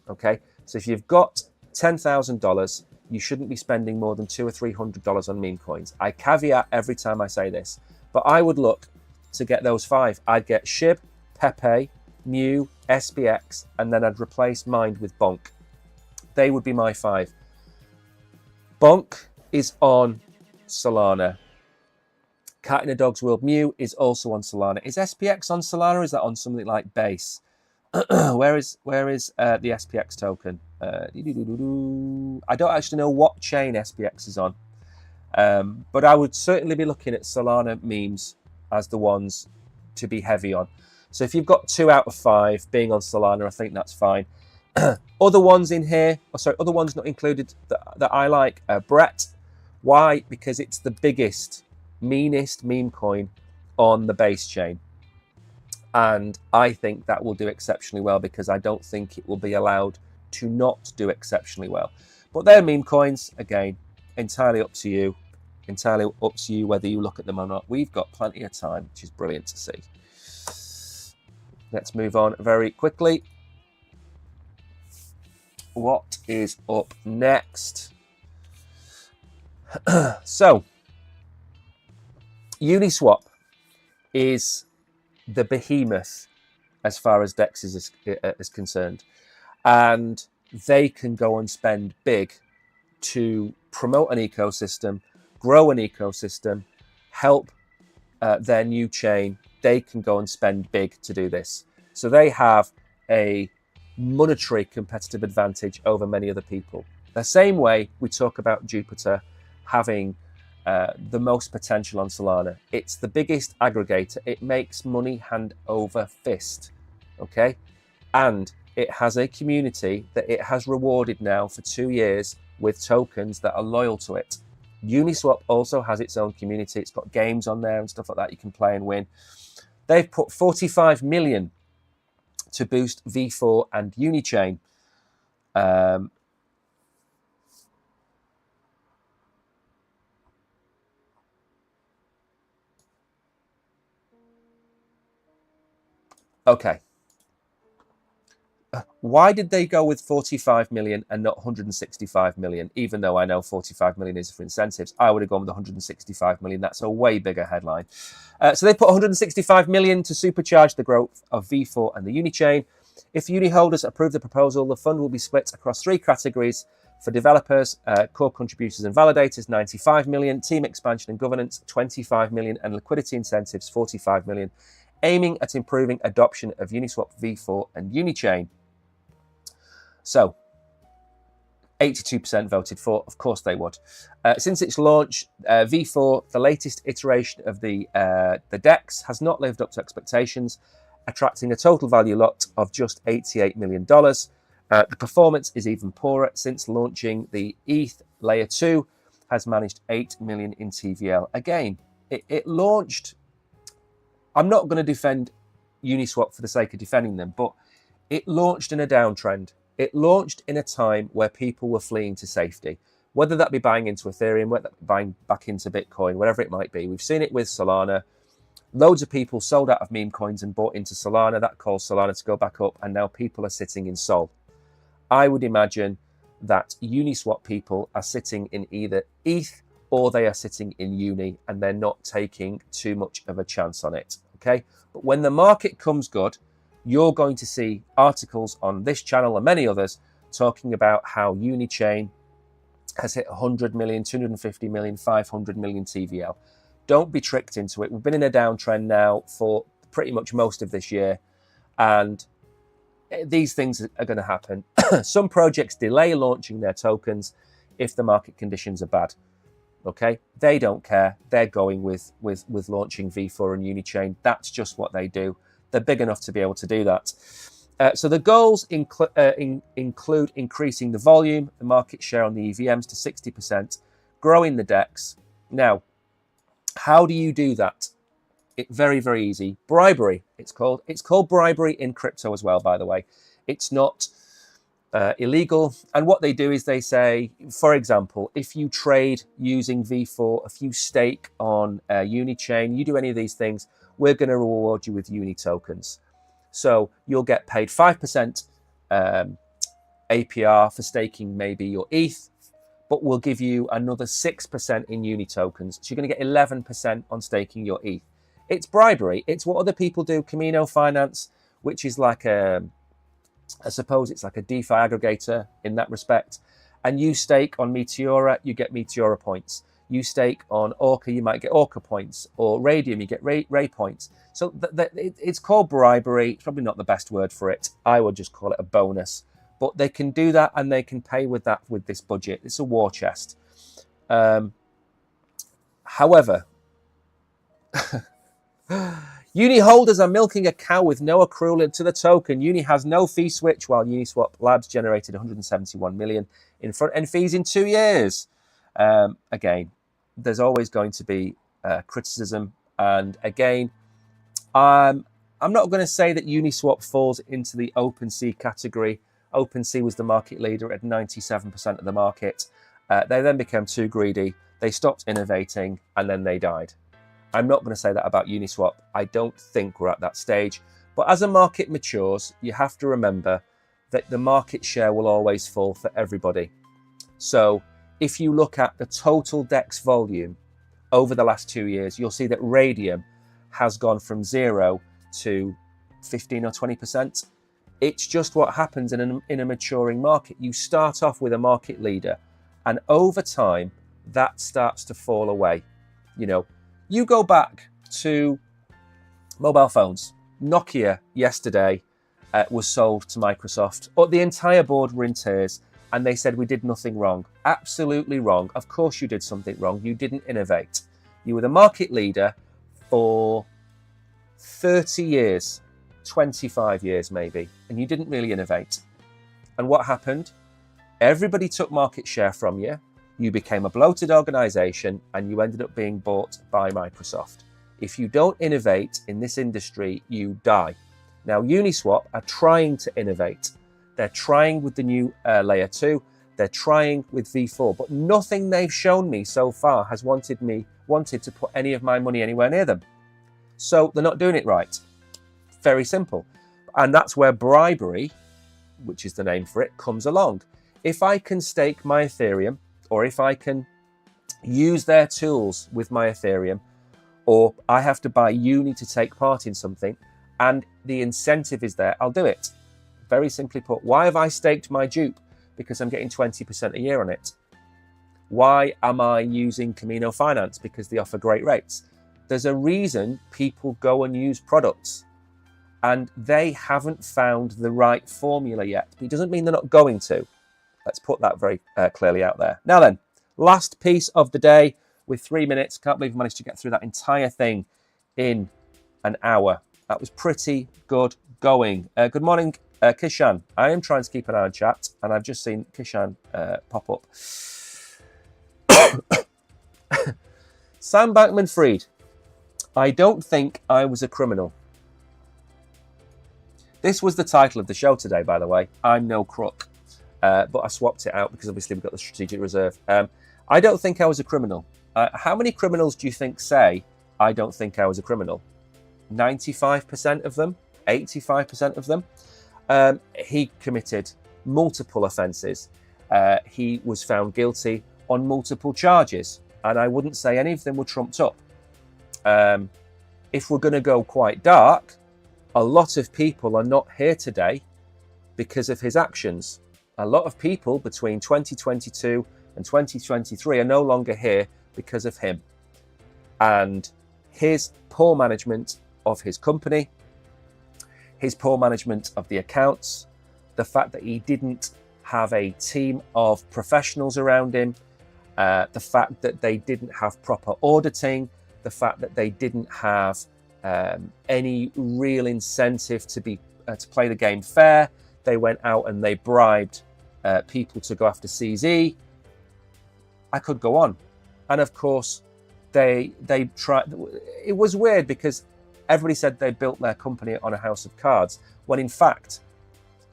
Okay, so if you've got $10,000, you shouldn't be spending more than $200 or $300 on meme coins. I caveat every time I say this, but I would look to get those 5. I'd get SHIB, Pepe, Mew, SPX, and then I'd replace Mind with Bonk. They would be my 5. Bonk is on Solana. Cat in a Dog's World Mew is also on Solana. Is SPX on Solana, or is that on something like Base? Where is the SPX token? I don't actually know what chain SPX is on, but I would certainly be looking at Solana memes as the ones to be heavy on. So if you've got 2 out of 5 being on Solana, I think that's fine. Other ones in here, other ones not included that I like, Brett. Why? Because it's the biggest, meanest meme coin on the base chain. And I think that will do exceptionally well, because I don't think it will be allowed to not do exceptionally well. But they're meme coins, again, entirely up to you. Entirely up to you whether you look at them or not. We've got plenty of time, which is brilliant to see. Let's move on very quickly. What is up next? So, Uniswap is the behemoth as far as DEX is concerned, and they can go and spend big to promote an ecosystem, grow an ecosystem, help their new chain. They can go and spend big to do this. So they have a monetary competitive advantage over many other people. The same way we talk about Jupiter having the most potential on Solana. It's the biggest aggregator. It makes money hand over fist, okay? And it has a community that it has rewarded now for 2 years with tokens that are loyal to it. Uniswap also has its own community. It's got games on there and stuff like that you can play and win. They've put 45 million to boost V4 and Unichain. Okay. Why did they go with 45 million and not 165 million? Even though I know 45 million is for incentives, I would have gone with 165 million. That's a way bigger headline. So they put 165 million to supercharge the growth of V4 and the Unichain. If Uni holders approve the proposal, the fund will be split across 3 categories. For developers, core contributors and validators, 95 million, team expansion and governance, 25 million, and liquidity incentives, 45 million, aiming at improving adoption of Uniswap V4 and Unichain. So, 82% voted for. Of course they would. Since its launch, V4, the latest iteration of the DEX, has not lived up to expectations, attracting a total value lot of just $88 million. The performance is even poorer. Since launching, the ETH Layer 2 has managed 8 million in TVL. Again, it launched... I'm not going to defend Uniswap for the sake of defending them, but it launched in a downtrend. It launched in a time where people were fleeing to safety, whether that be buying into Ethereum, whether that be buying back into Bitcoin, whatever it might be. We've seen it with Solana. Loads of people sold out of meme coins and bought into Solana. That caused Solana to go back up, and now people are sitting in Sol. I would imagine that Uniswap people are sitting in either ETH or they are sitting in Uni, and they're not taking too much of a chance on it, okay? But when the market comes good, you're going to see articles on this channel and many others talking about how Unichain has hit 100 million, 250 million, 500 million TVL. Don't be tricked into it. We've been in a downtrend now for pretty much most of this year, and these things are going to happen. Some projects delay launching their tokens if the market conditions are bad. Okay, they don't care. They're going with launching V4 and Unichain. That's just what they do. They're big enough to be able to do that. So the goals include increasing the volume, the market share on the EVMs to 60%, growing the DEX. Now, how do you do that? Very, very easy. Bribery, it's called. It's called bribery in crypto as well, by the way. It's not illegal. And what they do is they say, for example, if you trade using V4, if you stake on Unichain, you do any of these things, we're going to reward you with Uni tokens. So you'll get paid 5% APR for staking maybe your ETH, but we'll give you another 6% in uni tokens. So you're going to get 11% on staking your ETH. It's bribery. It's what other people do. Camino Finance, which is like I suppose it's like a DeFi aggregator in that respect. And you stake on Meteora, you get Meteora points. You stake on Orca, you might get Orca points. Or Radium, you get Ray points. So it's called bribery. It's probably not the best word for it. I would just call it a bonus. But they can do that, and they can pay with that with this budget. It's a war chest. However, Uni holders are milking a cow with no accrual into the token. Uni has no fee switch, while Uniswap Labs generated 171 million in front-end fees in 2 years. Again, there's always going to be criticism. And again, I'm not going to say that Uniswap falls into the OpenSea category. OpenSea was the market leader at 97% of the market. They then became too greedy. They stopped innovating, and then they died. I'm not going to say that about Uniswap. I don't think we're at that stage. But as a market matures, you have to remember that the market share will always fall for everybody. So if you look at the total DEX volume over the last 2 years, you'll see that Radium has gone from 0 to 15 or 20%. It's just what happens in a maturing market. You start off with a market leader, and over time, that starts to fall away. You know, you go back to mobile phones. Nokia yesterday was sold to Microsoft. The entire board were in tears, and they said we did nothing wrong. Absolutely wrong. Of course you did something wrong. You didn't innovate. You were the market leader for 30 years, 25 years maybe, and you didn't really innovate. And what happened? Everybody took market share from you. You became a bloated organization, and you ended up being bought by Microsoft. If you don't innovate in this industry, you die. Now, Uniswap are trying to innovate. They're trying with the new layer 2. They're trying with V4, but nothing they've shown me so far has wanted to put any of my money anywhere near them. So they're not doing it right. Very simple. And that's where bribery, which is the name for it, comes along. If I can stake my Ethereum, or if I can use their tools with my Ethereum, or I have to buy Uni to take part in something, and the incentive is there, I'll do it. Very simply put, why have I staked my dupe? Because I'm getting 20% a year on it. Why am I using Camino Finance? Because they offer great rates. There's a reason people go and use products, and they haven't found the right formula yet. It doesn't mean they're not going to. Let's put that very clearly out there. Now then, last piece of the day with 3 minutes. Can't believe I managed to get through that entire thing in an hour. That was pretty good going. Good morning, Kishan. I am trying to keep an eye on chat, and I've just seen Kishan pop up. Sam Bankman-Fried. I don't think I was a criminal. This was the title of the show today, by the way. I'm no crook. But I swapped it out because obviously we've got the strategic reserve. I don't think I was a criminal. How many criminals do you think say, I don't think I was a criminal? 95% of them? 85% of them? He committed multiple offences. He was found guilty on multiple charges. And I wouldn't say any of them were trumped up. If we're going to go quite dark, a lot of people are not here today because of his actions. A lot of people between 2022 and 2023 are no longer here because of him and his poor management of his company, his poor management of the accounts, the fact that he didn't have a team of professionals around him, the fact that they didn't have proper auditing, the fact that they didn't have any real incentive to play the game fair. They went out and they bribed people to go after CZ. I could go on. And of course, they tried. It was weird because everybody said they built their company on a house of cards, when in fact,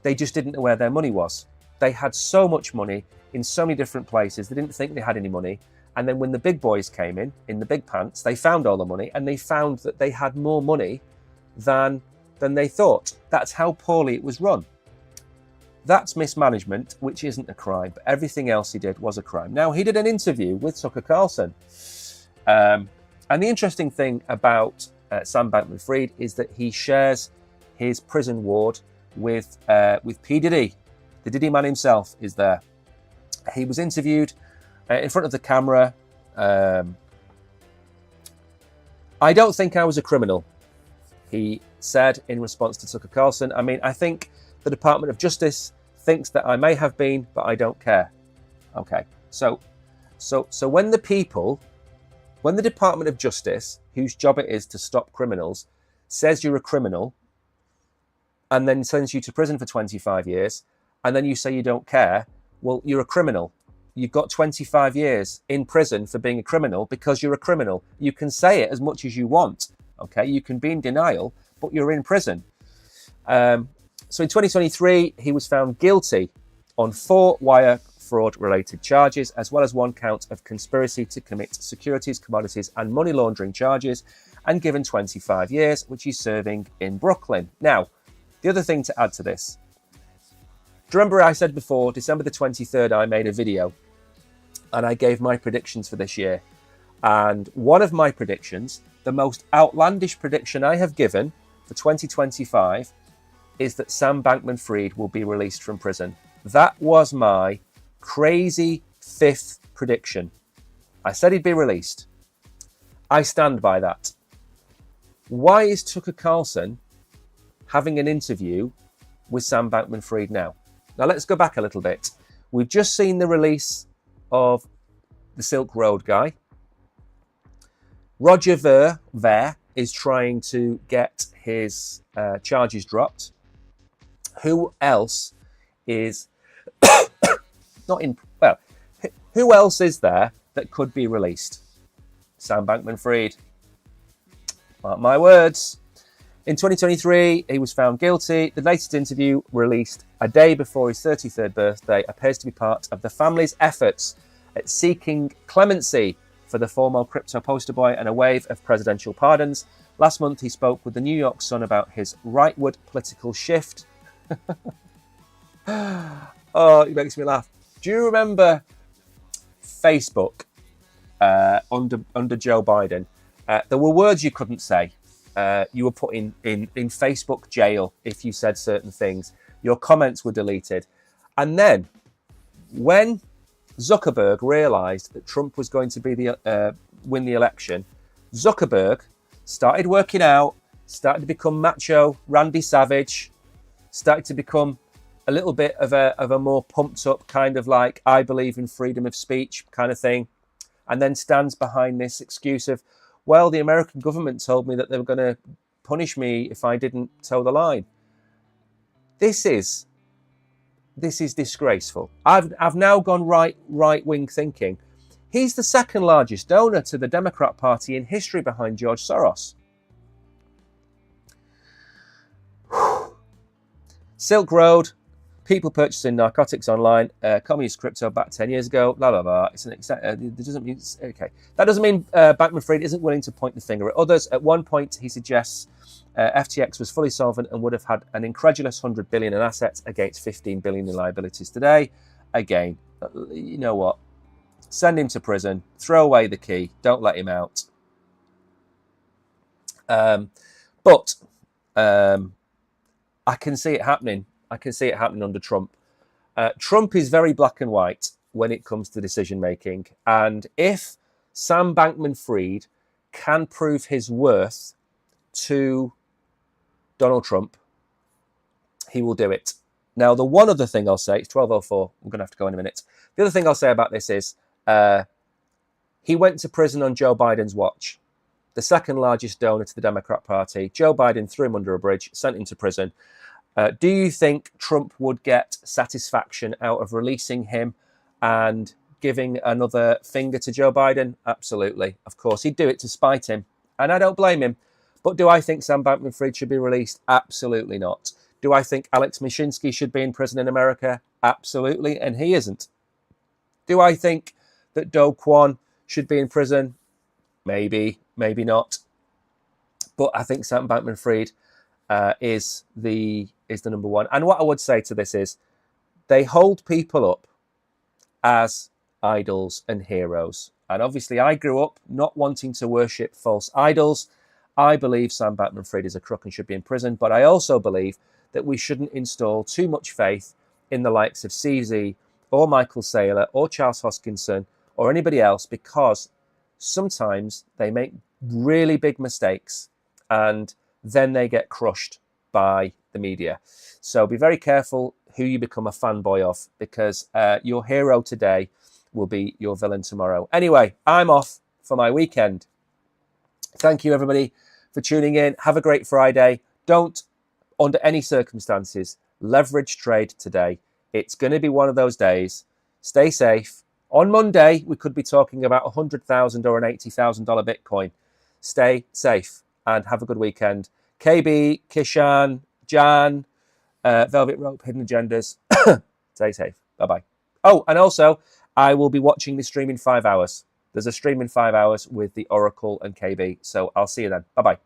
they just didn't know where their money was. They had so much money in so many different places, they didn't think they had any money. And then when the big boys came in the big pants, they found all the money, and they found that they had more money than they thought. That's how poorly it was run. That's mismanagement, which isn't a crime, but everything else he did was a crime. Now, he did an interview with Tucker Carlson. And the interesting thing about Sam Bankman-Fried is that he shares his prison ward with P. Diddy. The Diddy man himself is there. He was interviewed in front of the camera. I don't think I was a criminal, he said in response to Tucker Carlson. I mean, I think the Department of Justice thinks that I may have been, but I don't care. Okay, so when the Department of Justice, whose job it is to stop criminals, says you're a criminal and then sends you to prison for 25 years, and then you say you don't care, well, you're a criminal. You've got 25 years in prison for being a criminal because you're a criminal. You can say it as much as you want, okay? You can be in denial, but you're in prison. So in 2023, he was found guilty on 4 wire fraud-related charges, as well as 1 count of conspiracy to commit securities, commodities, and money laundering charges, and given 25 years, which he's serving in Brooklyn. Now, the other thing to add to this, do you remember I said before, December the 23rd, I made a video and I gave my predictions for this year. And one of my predictions, the most outlandish prediction I have given for 2025, is that Sam Bankman-Fried will be released from prison. That was my crazy 5th prediction. I said he'd be released. I stand by that. Why is Tucker Carlson having an interview with Sam Bankman-Fried now? Now let's go back a little bit. We've just seen the release of the Silk Road guy. Roger Ver is trying to get his charges dropped. Who else is who else is there that could be released? Sam Bankman-Fried. Mark my words. In 2023, he was found guilty. The latest interview, released a day before his 33rd birthday, appears to be part of the family's efforts at seeking clemency for the former crypto poster boy and a wave of presidential pardons. Last month, he spoke with the New York Sun about his rightward political shift. Oh, it makes me laugh. Do you remember Facebook under Joe Biden? There were words you couldn't say. You were put in Facebook jail if you said certain things. Your comments were deleted. And then when Zuckerberg realized that Trump was going to be win the election, Zuckerberg started working out, started to become macho, Randy Savage, started to become a little bit of a more pumped up kind of like, I believe in freedom of speech kind of thing. And then stands behind this excuse of, well, the American government told me that they were going to punish me if I didn't toe the line. This is disgraceful. I've now gone right-wing thinking. He's the second largest donor to the Democrat Party in history behind George Soros. Silk Road, people purchasing narcotics online, communist crypto back 10 years ago, blah, blah, blah. It doesn't mean, okay. That doesn't mean Bankman-Fried isn't willing to point the finger at others. At one point, he suggests FTX was fully solvent and would have had an incredulous 100 billion in assets against 15 billion in liabilities today. Again, you know what? Send him to prison, throw away the key, don't let him out. But I can see it happening. I can see it happening under Trump. Trump is very black and white when it comes to decision making. And if Sam Bankman-Fried can prove his worth to Donald Trump, he will do it. Now, the one other thing I'll say, it's 12:04, I'm going to have to go in a minute. The other thing I'll say about this is he went to prison on Joe Biden's watch, the second largest donor to the Democrat Party. Joe Biden threw him under a bridge, sent him to prison. Do you think Trump would get satisfaction out of releasing him and giving another finger to Joe Biden? Absolutely. Of course, he'd do it to spite him. And I don't blame him. But do I think Sam Bankman-Fried should be released? Absolutely not. Do I think Alex Mashinsky should be in prison in America? Absolutely. And he isn't. Do I think that Do Kwon should be in prison? Maybe, maybe not. But I think Sam Bankman-Fried is the number one. And what I would say to this is, They hold people up as idols and heroes. And obviously, I grew up not wanting to worship false idols. I believe Sam Bankman-Fried is a crook and should be in prison. But I also believe that we shouldn't install too much faith in the likes of CZ or Michael Saylor or Charles Hoskinson or anybody else, because sometimes they make really big mistakes and then they get crushed by the media. So be very careful who you become a fanboy of, because your hero today will be your villain tomorrow. Anyway, I'm off for my weekend. Thank you, everybody, for tuning in. Have a great Friday. Don't, under any circumstances, leverage trade today. It's going to be one of those days. Stay safe. On Monday, we could be talking about a $100,000 or an $80,000 Bitcoin. Stay safe and have a good weekend. KB, Kishan, Jan, Velvet Rope, Hidden Agendas. Stay safe. Bye-bye. Oh, and also, I will be watching the stream in 5 hours. There's a stream in 5 hours with the Oracle and KB. So I'll see you then. Bye-bye.